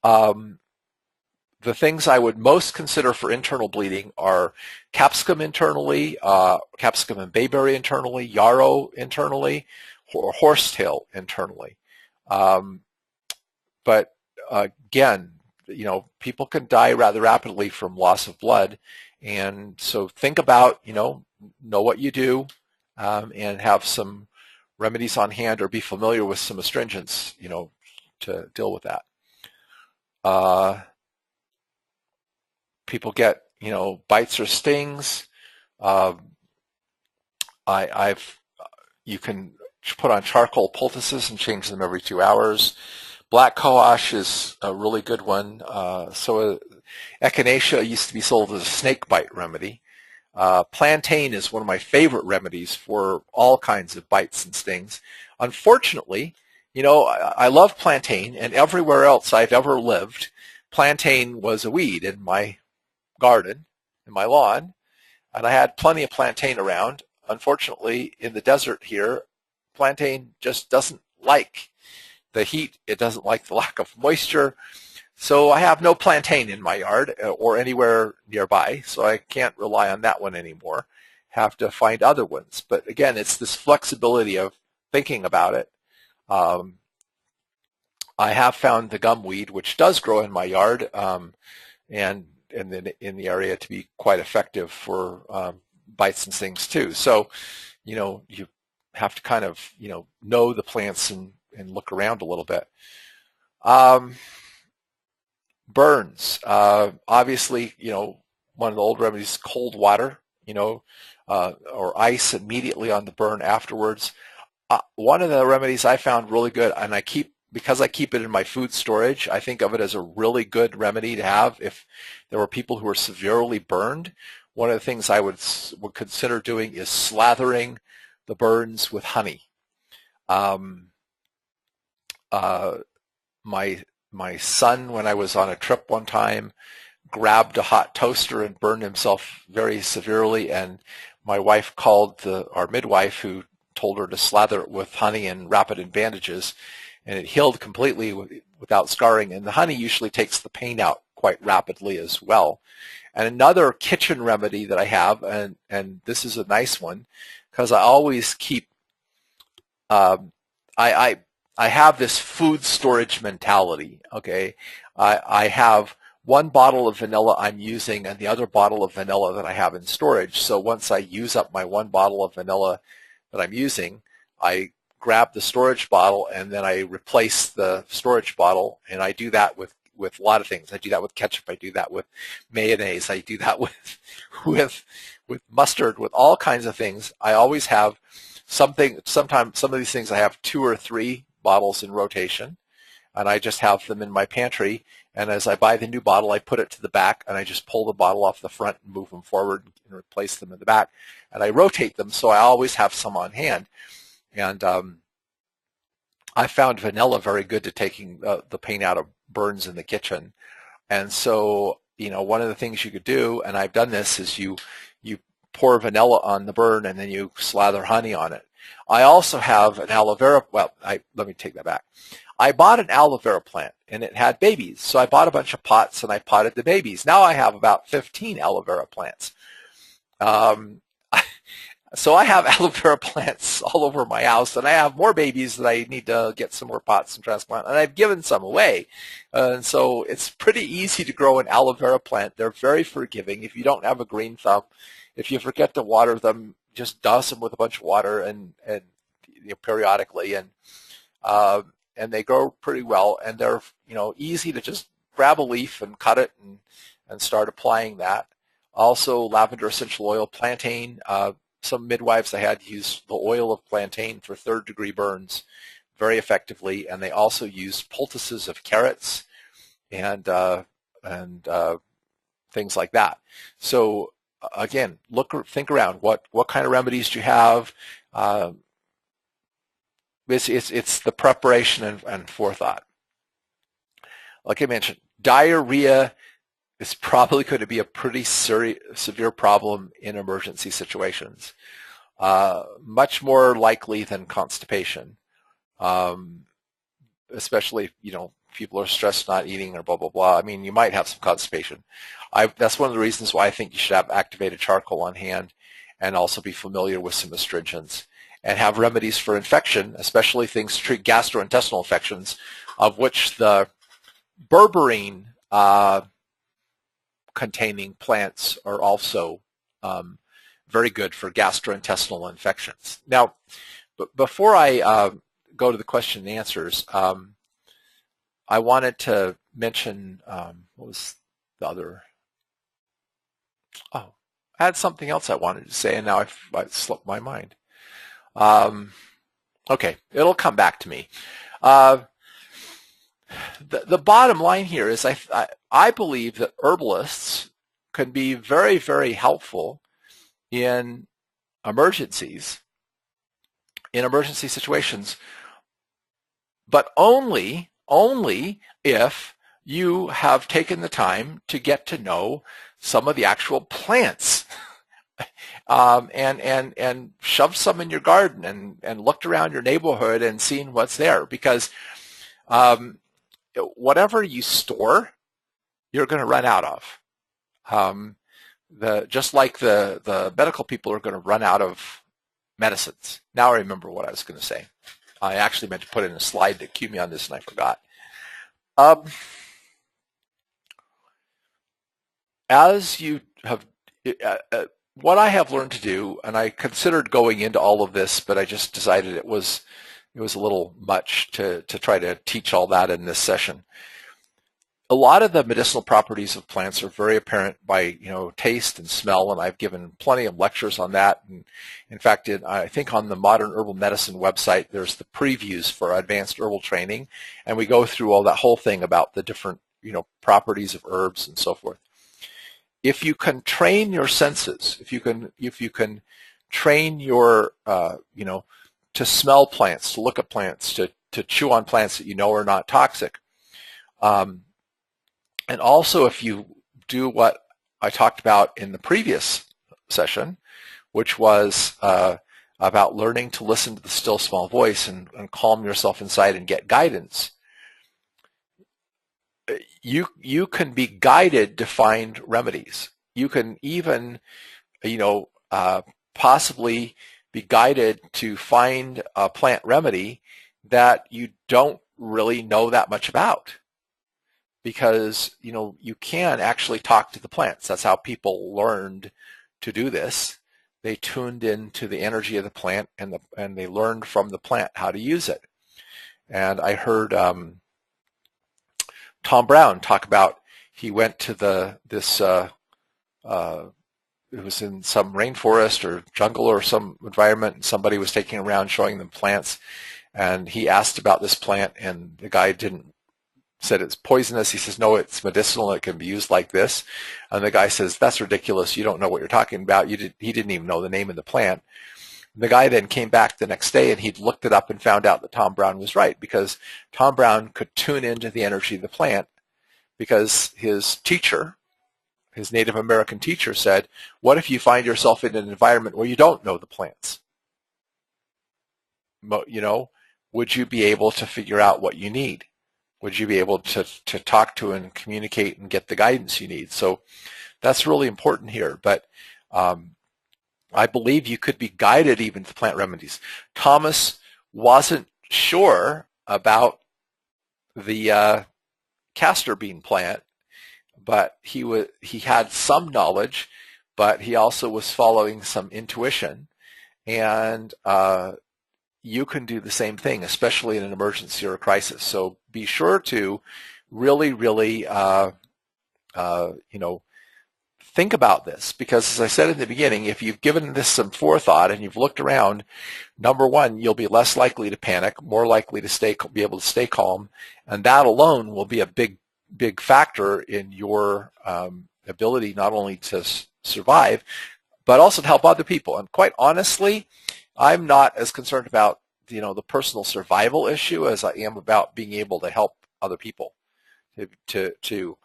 The things I would most consider for internal bleeding are capsicum internally, capsicum and bayberry internally, yarrow internally, or horsetail internally. But again, people can die rather rapidly from loss of blood, and so think about, know what you do, and have some remedies on hand, or be familiar with some astringents, to deal with that. People get, bites or stings. You can put on charcoal poultices and change them every 2 hours. Black cohosh is a really good one. So echinacea used to be sold as a snake bite remedy. Plantain is one of my favorite remedies for all kinds of bites and stings. Unfortunately, I love plantain, and everywhere else I've ever lived, plantain was a weed in my garden, in my lawn, and I had plenty of plantain around. Unfortunately, in the desert here, plantain just doesn't like the heat. It doesn't like the lack of moisture. So I have no plantain in my yard or anywhere nearby, so I can't rely on that one anymore. Have to find other ones. But again, it's this flexibility of thinking about it. I have found the gumweed, which does grow in my yard, and in the area, to be quite effective for bites and stings too. So, you have to kind of, know the plants and look around a little bit. Burns, obviously, one of the old remedies, cold water, or ice immediately on the burn afterwards. One of the remedies I found really good, and because I keep it in my food storage, I think of it as a really good remedy to have if there were people who are severely burned. One of the things I would consider doing is slathering the burns with honey. My son, when I was on a trip one time, grabbed a hot toaster and burned himself very severely, and my wife called our midwife, who told her to slather it with honey and wrap it in bandages, and it healed completely without scarring. And the honey usually takes the pain out quite rapidly as well. And another kitchen remedy that I have, and this is a nice one, because I always keep, I have this food storage mentality, okay? I have one bottle of vanilla I'm using and the other bottle of vanilla that I have in storage. So once I use up my one bottle of vanilla that I'm using, I grab the storage bottle and then I replace the storage bottle, and I do that with a lot of things. I do that with ketchup. I do that with mayonnaise. I do that with mustard, with all kinds of things. I always have something. Sometimes some of these things I have 2 or 3 bottles in rotation, and I just have them in my pantry. And as I buy the new bottle, I put it to the back, and I just pull the bottle off the front and move them forward and replace them in the back. And I rotate them, so I always have some on hand. And I found vanilla very good to taking the pain out of burns in the kitchen. And so, one of the things you could do, and I've done this, is you pour vanilla on the burn and then you slather honey on it. I also have an aloe vera. Well, let me take that back. I bought an aloe vera plant and it had babies. So I bought a bunch of pots and I potted the babies. Now I have about 15 aloe vera plants. So I have aloe vera plants all over my house, and I have more babies that I need to get some more pots and transplant, and I've given some away. And so it's pretty easy to grow an aloe vera plant. They're very forgiving. If you don't have a green thumb, if you forget to water them, just douse them with a bunch of water and periodically, and they grow pretty well, and they're easy to just grab a leaf and cut it and start applying that. Also, lavender essential oil, plantain. some midwives I had use the oil of plantain for third-degree burns very effectively, and they also use poultices of carrots and things like that. So again, think around what kind of remedies do you have. It's the preparation and forethought. Like I mentioned, diarrhea is probably going to be a pretty severe problem in emergency situations, much more likely than constipation, especially if people are stressed, not eating, or blah blah blah. I mean, you might have some constipation. That's one of the reasons why I think you should have activated charcoal on hand, and also be familiar with some astringents, and have remedies for infection, especially things to treat gastrointestinal infections, of which the berberine containing plants are also very good for gastrointestinal infections. Now, before I go to the question and answers, I wanted to mention, what was the other? Oh, I had something else I wanted to say, and now I slipped my mind. Okay, it'll come back to me. The bottom line here is I believe that herbalists can be very, very helpful in emergency situations, but only if you have taken the time to get to know some of the actual plants, and shoved some in your garden and looked around your neighborhood and seen what's there, because whatever you store, you're going to run out of. Just like the medical people are going to run out of medicines. Now I remember what I was going to say. I actually meant to put in a slide to cue me on this, and I forgot. As you have, what I have learned to do, and I considered going into all of this, but I just decided it was a little much to try to teach all that in this session. A lot of the medicinal properties of plants are very apparent by taste and smell, and I've given plenty of lectures on that. And in fact, I think on the Modern Herbal Medicine website, there's the previews for advanced herbal training, and we go through all that whole thing about the different properties of herbs and so forth. If you can train your senses, if you can train your to smell plants, to look at plants, to chew on plants that are not toxic. And also, if you do what I talked about in the previous session, which was about learning to listen to the still small voice and calm yourself inside and get guidance, you can be guided to find remedies. You can even, possibly be guided to find a plant remedy that you don't really know that much about, because you can actually talk to the plants. That's how people learned to do this. They tuned into the energy of the plant, and they learned from the plant how to use it. And I heard Tom Brown talk about, he went to it was in some rainforest or jungle or some environment, and somebody was taking around showing them plants, and he asked about this plant, and the guy said it's poisonous. He says, no, it's medicinal. It can be used like this. And the guy says, that's ridiculous. You don't know what you're talking about. He didn't even know the name of the plant. And the guy then came back the next day, and he'd looked it up and found out that Tom Brown was right, because Tom Brown could tune into the energy of the plant, because his teacher, his Native American teacher, said, what if you find yourself in an environment where you don't know the plants? Would you be able to figure out what you need? Would you be able to talk to and communicate and get the guidance you need? So that's really important here. But I believe you could be guided even to plant remedies. Thomas wasn't sure about the castor bean plant, but he had some knowledge, but he also was following some intuition. And you can do the same thing, especially in an emergency or a crisis. So be sure to really, really, think about this, because as I said in the beginning, if you've given this some forethought and you've looked around, number one, you'll be less likely to panic, more likely to be able to stay calm, and that alone will be a big factor in your ability not only to survive, but also to help other people. And quite honestly, I'm not as concerned about the personal survival issue as I am about being able to help other people, to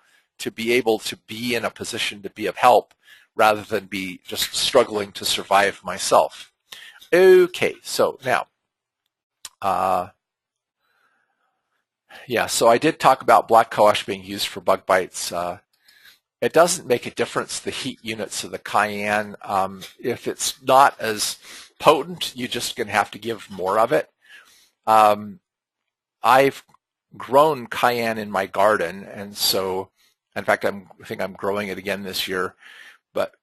be able to be in a position to be of help rather than be just struggling to survive myself. Okay, so now, so I did talk about black cohosh being used for bug bites. It doesn't make a difference, the heat units of the cayenne. If it's not as potent, you're just going to have to give more of it. I've grown cayenne in my garden, and so in fact, I think I'm growing it again this year, but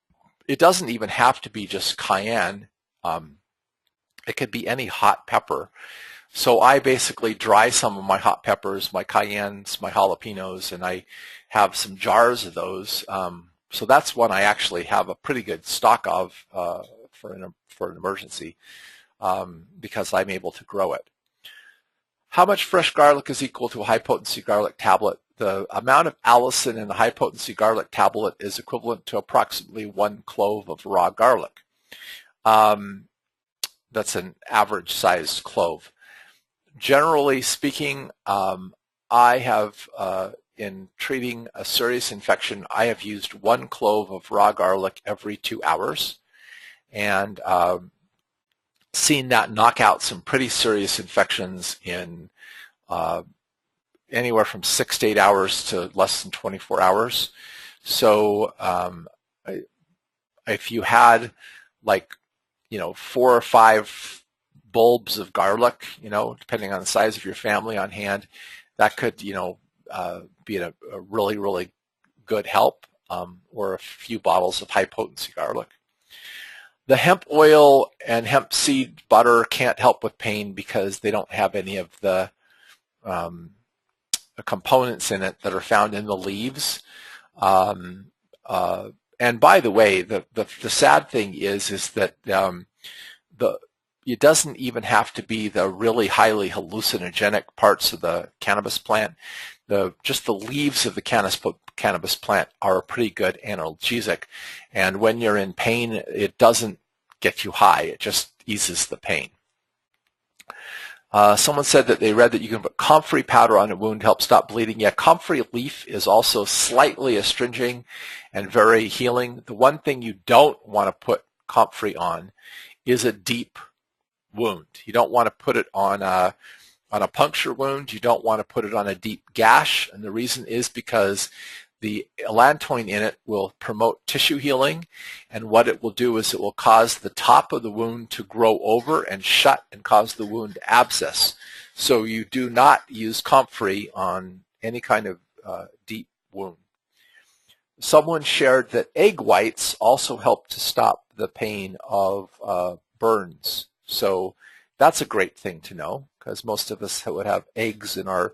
it doesn't even have to be just cayenne. It could be any hot pepper. So I basically dry some of my hot peppers, my cayennes, my jalapenos, and I have some jars of those. So that's one I actually have a pretty good stock of for an emergency because I'm able to grow it. How much fresh garlic is equal to a high-potency garlic tablet? The amount of allicin in a high-potency garlic tablet is equivalent to approximately 1 clove of raw garlic. That's an average-sized clove. Generally speaking, I have, in treating a serious infection, I have used 1 clove of raw garlic every 2 hours, and seen that knock out some pretty serious infections in anywhere from 6 to 8 hours to less than 24 hours. So if you had 4 or 5 bulbs of garlic, depending on the size of your family on hand, that could, be a really, really good help, or a few bottles of high potency garlic. The hemp oil and hemp seed butter can't help with pain because they don't have any of the components in it that are found in the leaves. And by the way, the sad thing is that it doesn't even have to be the really highly hallucinogenic parts of the cannabis plant. Just the leaves of the cannabis plant are a pretty good analgesic, and when you're in pain, it doesn't get you high, it just eases the pain. Someone said that they read that you can put comfrey powder on a wound to help stop bleeding. Yeah, comfrey leaf is also slightly astringent and very healing. The one thing you don't want to put comfrey on is a deep wound. You don't want to put it on a puncture wound. You don't want to put it on a deep gash, and the reason is because the allantoin in it will promote tissue healing, and what it will do is it will cause the top of the wound to grow over and shut and cause the wound to abscess. So you do not use comfrey on any kind of deep wound. Someone shared that egg whites also help to stop the pain of burns. So that's a great thing to know, because most of us would have eggs in our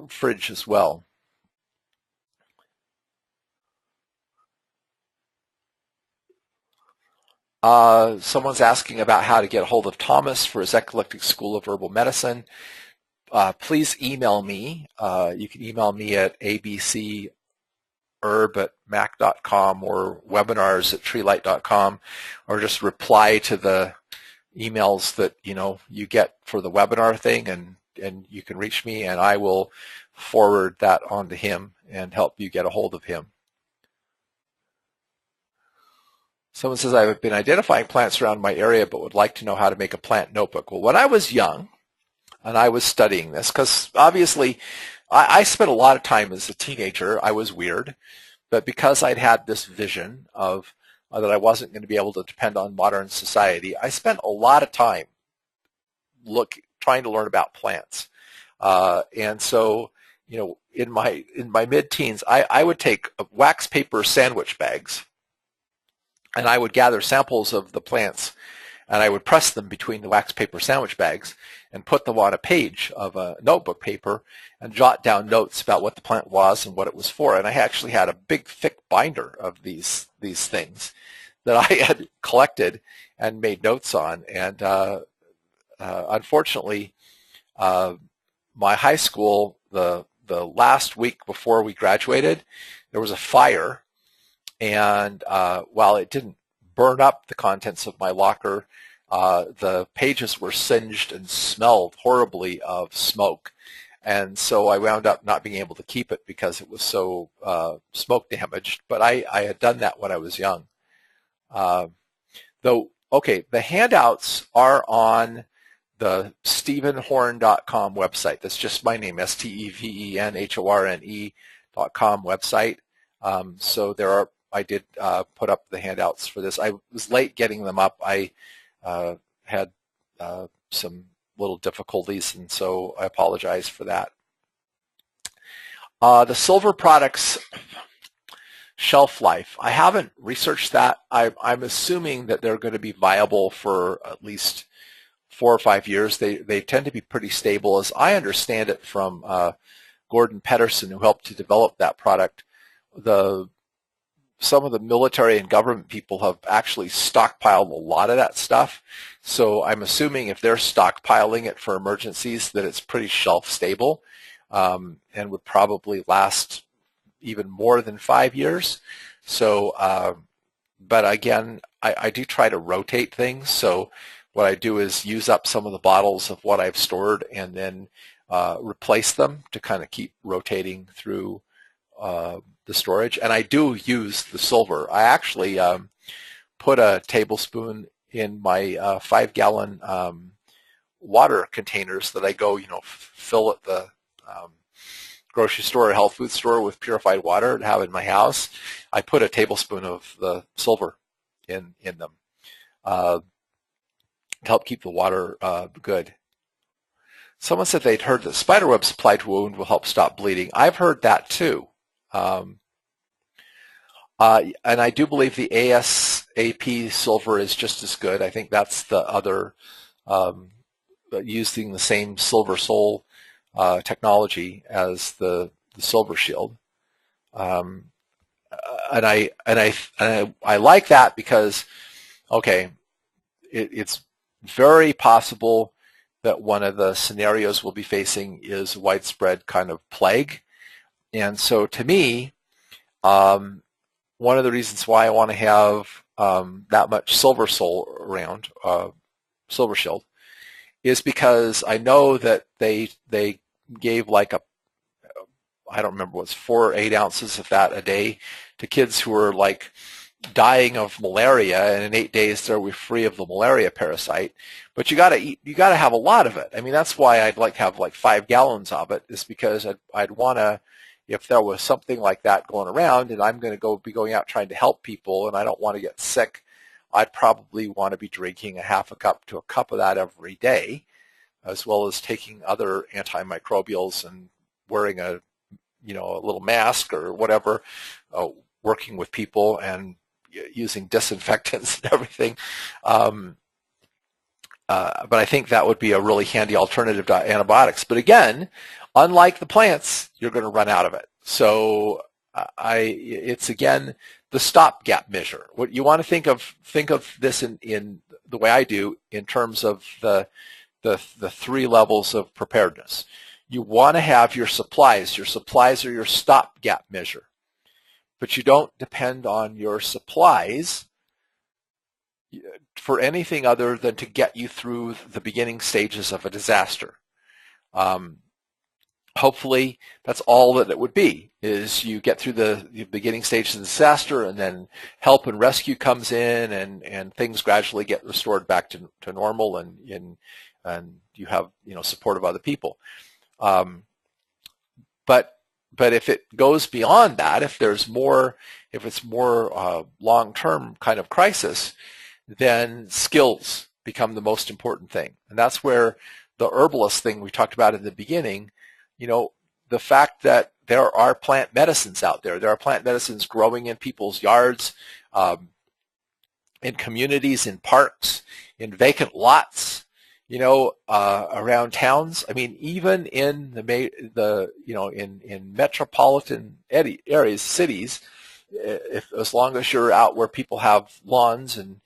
fridge as well. Someone's asking about how to get a hold of Thomas for his Eclectic School of Herbal Medicine. Please email me. You can email me at abcherb@mac.com or webinars@treelight.com, or just reply to the emails that you get for the webinar thing, and you can reach me, and I will forward that on to him and help you get a hold of him. Someone says, I've been identifying plants around my area but would like to know how to make a plant notebook. Well, when I was young and I was studying this, because obviously I spent a lot of time as a teenager, I was weird, but because I'd had this vision of that I wasn't going to be able to depend on modern society, I spent a lot of time trying to learn about plants. And so, in my mid-teens, I would take wax paper sandwich bags, and I would gather samples of the plants, and I would press them between the wax paper sandwich bags and put them on a page of a notebook paper and jot down notes about what the plant was and what it was for. And I actually had a big, thick binder of these things that I had collected and made notes on. And unfortunately, my high school, the last week before we graduated, there was a fire, and while it didn't burn up the contents of my locker, the pages were singed and smelled horribly of smoke. And so I wound up not being able to keep it because it was so smoke damaged. But I had done that when I was young. Okay, the handouts are on the StephenHorne.com website. That's just my name, StephenHorne.com website. So I did put up the handouts for this. I was late getting them up. I had some little difficulties, and so I apologize for that. The silver products shelf life. I haven't researched that. I'm assuming that they're going to be viable for at least 4 or 5 years. They tend to be pretty stable. As I understand it from Gordon Pedersen, who helped to develop that product, some of the military and government people have actually stockpiled a lot of that stuff. So I'm assuming if they're stockpiling it for emergencies, that it's pretty shelf stable and would probably last even more than 5 years. So, but again, I do try to rotate things. So what I do is use up some of the bottles of what I've stored and then replace them to kind of keep rotating through the storage. And I do use the silver. I actually put a tablespoon in my 5-gallon water containers that I go, fill at the grocery store or health food store with purified water to have in my house. I put a tablespoon of the silver in them to help keep the water good. Someone said they'd heard that spiderwebs applied to a wound will help stop bleeding. I've heard that too. And I do believe the ASAP silver is just as good. I think that's the other, using the same silver sol technology as the silver shield. And I like that because, okay, it's very possible that one of the scenarios we'll be facing is widespread kind of plague. And so to me, one of the reasons why I want to have that much silver sol around, silver shield, is because I know that they gave like I don't remember what's 4 or 8 ounces of that a day to kids who were like dying of malaria, and in 8 days they were free of the malaria parasite. But you got to have a lot of it. I mean, that's why I'd like to have like 5 gallons of it, is because I'd want to, if there was something like that going around and I'm going to be going out trying to help people and I don't want to get sick, I'd probably want to be drinking a half a cup to a cup of that every day, as well as taking other antimicrobials and wearing a little mask or whatever, working with people and using disinfectants and everything. But I think that would be a really handy alternative to antibiotics. But again, unlike the plants, you're going to run out of it. So it's again the stopgap measure. What you want to think of this in the way I do, in terms of the 3 levels of preparedness. You want to have your supplies. Your supplies are your stopgap measure. But you don't depend on your supplies for anything other than to get you through the beginning stages of a disaster. Hopefully, that's all that it would be, is you get through the beginning stages of the disaster, and then help and rescue comes in, and things gradually get restored back to normal, and you have support of other people. But if it goes beyond that, if it's more long-term kind of crisis, then skills become the most important thing. And that's where the herbalist thing we talked about in the beginning, the fact that there are plant medicines out there. There are plant medicines growing in people's yards. in communities, in parks, in vacant lots, around towns. I mean, even in in metropolitan areas, cities, as long as you're out where people have lawns and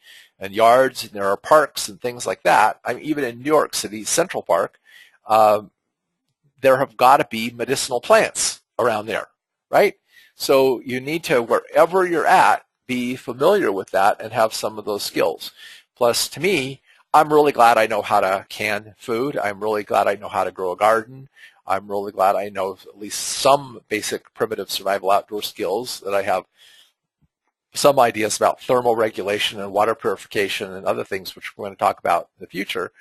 yards, and there are parks and things like that. I mean, even in New York City, Central Park, there have got to be medicinal plants around there, right? So you need to, wherever you're at, be familiar with that and have some of those skills. Plus, to me, I'm really glad I know how to can food. I'm really glad I know how to grow a garden. I'm really glad I know at least some basic primitive survival outdoor skills, that I have some ideas about thermoregulation and water purification and other things which we're going to talk about in the future.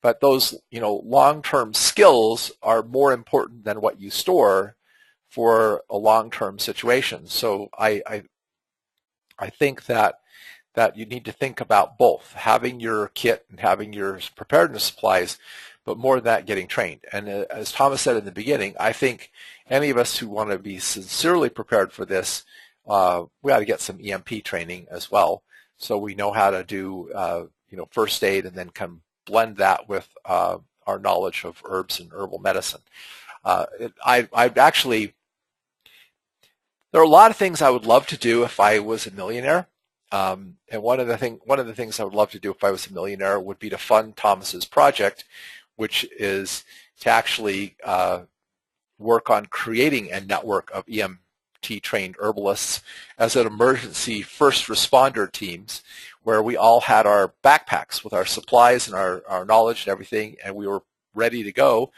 But those, long-term skills are more important than what you store for a long-term situation. So I think that you need to think about both, having your kit and having your preparedness supplies, but more than that, getting trained. And as Thomas said in the beginning, I think any of us who want to be sincerely prepared for this, we ought to get some EMP training as well, so we know how to do first aid, and then can blend that with our knowledge of herbs and herbal medicine. I've actually, there are a lot of things I would love to do if I was a millionaire. And one of the things I would love to do if I was a millionaire would be to fund Thomas's project, which is to actually work on creating a network of EMT-trained herbalists as an emergency first responder teams, where we all had our backpacks with our supplies and our knowledge and everything, and we were ready to go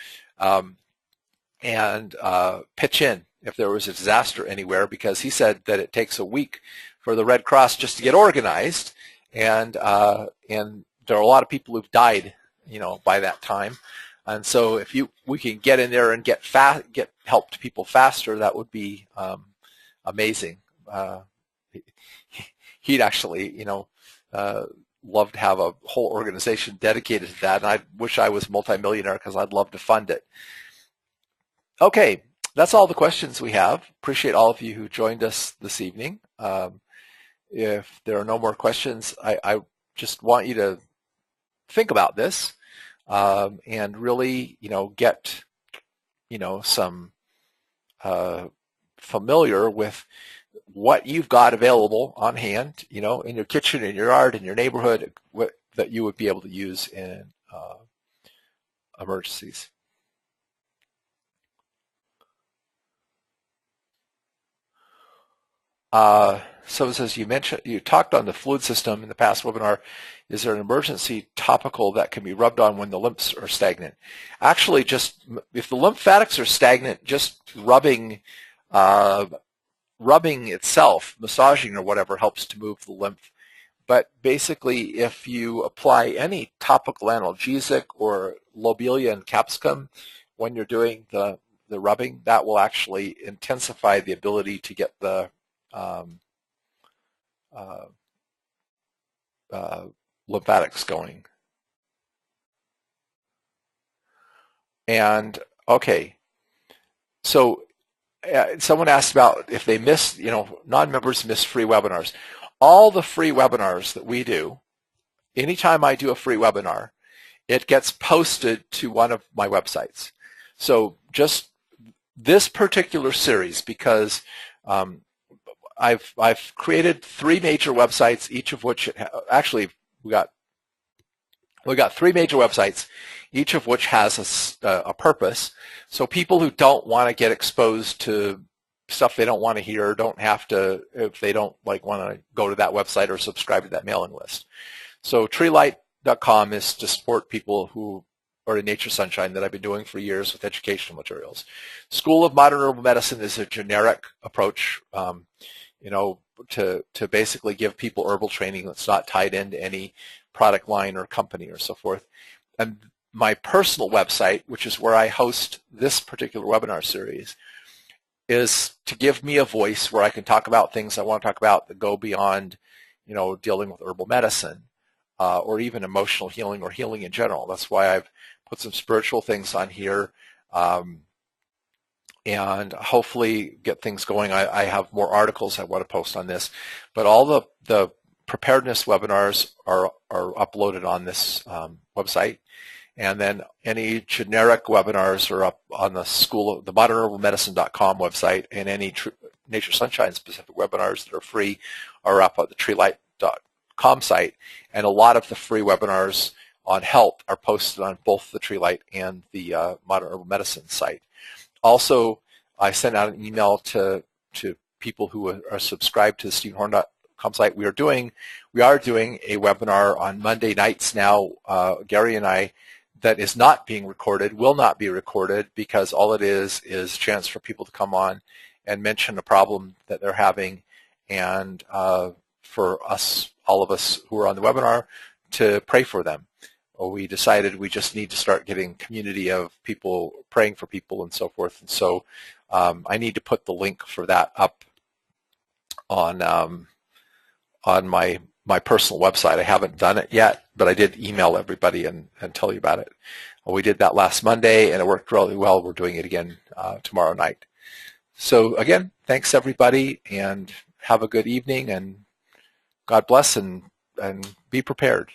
and pitch in if there was a disaster anywhere, because he said that it takes a week for the Red Cross just to get organized, and there are a lot of people who've died, by that time. And so if we can get in there and get help to people faster, that would be amazing. He'd actually, love to have a whole organization dedicated to that, and I wish I was multimillionaire, because I'd love to fund it. Okay, that's all the questions we have. Appreciate all of you who joined us this evening. If there are no more questions, I just want you to think about this and really, get, some familiar with what you've got available on hand, in your kitchen, in your yard, in your neighborhood, that you would be able to use in emergencies. So it says, you talked on the fluid system in the past webinar. Is there an emergency topical that can be rubbed on when the lymphs are stagnant? Actually, just if the lymphatics are stagnant, just rubbing itself, massaging or whatever, helps to move the lymph. But basically, if you apply any topical analgesic or Lobelia and Capsicum when you're doing the rubbing, that will actually intensify the ability to get the lymphatics going. And okay, so someone asked about if they miss, non-members miss free webinars. All the free webinars that we do, anytime I do a free webinar, it gets posted to one of my websites. So just this particular series, because I've created 3 major websites, each of which actually we got 3 major websites, each of which has a purpose. So people who don't want to get exposed to stuff they don't want to hear don't have to, if they don't want to go to that website or subscribe to that mailing list. So treelight.com is to support people who are in Nature Sunshine, that I've been doing for years with educational materials. School of Modern Herbal Medicine is a generic approach, to basically give people herbal training that's not tied into any product line or company or so forth. And my personal website, which is where I host this particular webinar series, is to give me a voice where I can talk about things I want to talk about that go beyond, dealing with herbal medicine or even emotional healing or healing in general. That's why I've put some spiritual things on here and hopefully get things going. I have more articles I want to post on this, but all the preparedness webinars are uploaded on this website. And then any generic webinars are up on the modernherbalmedicine.com website, and any Nature Sunshine specific webinars that are free are up on the treelight.com site. And a lot of the free webinars on health are posted on both the Treelight and the Modern Herbal Medicine site. Also, I sent out an email to people who are subscribed to the StephenHorne.com site. We are doing a webinar on Monday nights now, Gary and I, that is not being recorded, will not be recorded, because all it is a chance for people to come on and mention a problem that they're having, and for us, all of us who are on the webinar, to pray for them. We decided we just need to start getting community of people praying for people and so forth. And so I need to put the link for that up on my personal website. I haven't done it yet, but I did email everybody and tell you about it. We did that last Monday, and it worked really well. We're doing it again tomorrow night. So again, thanks everybody, and have a good evening, and God bless, and be prepared.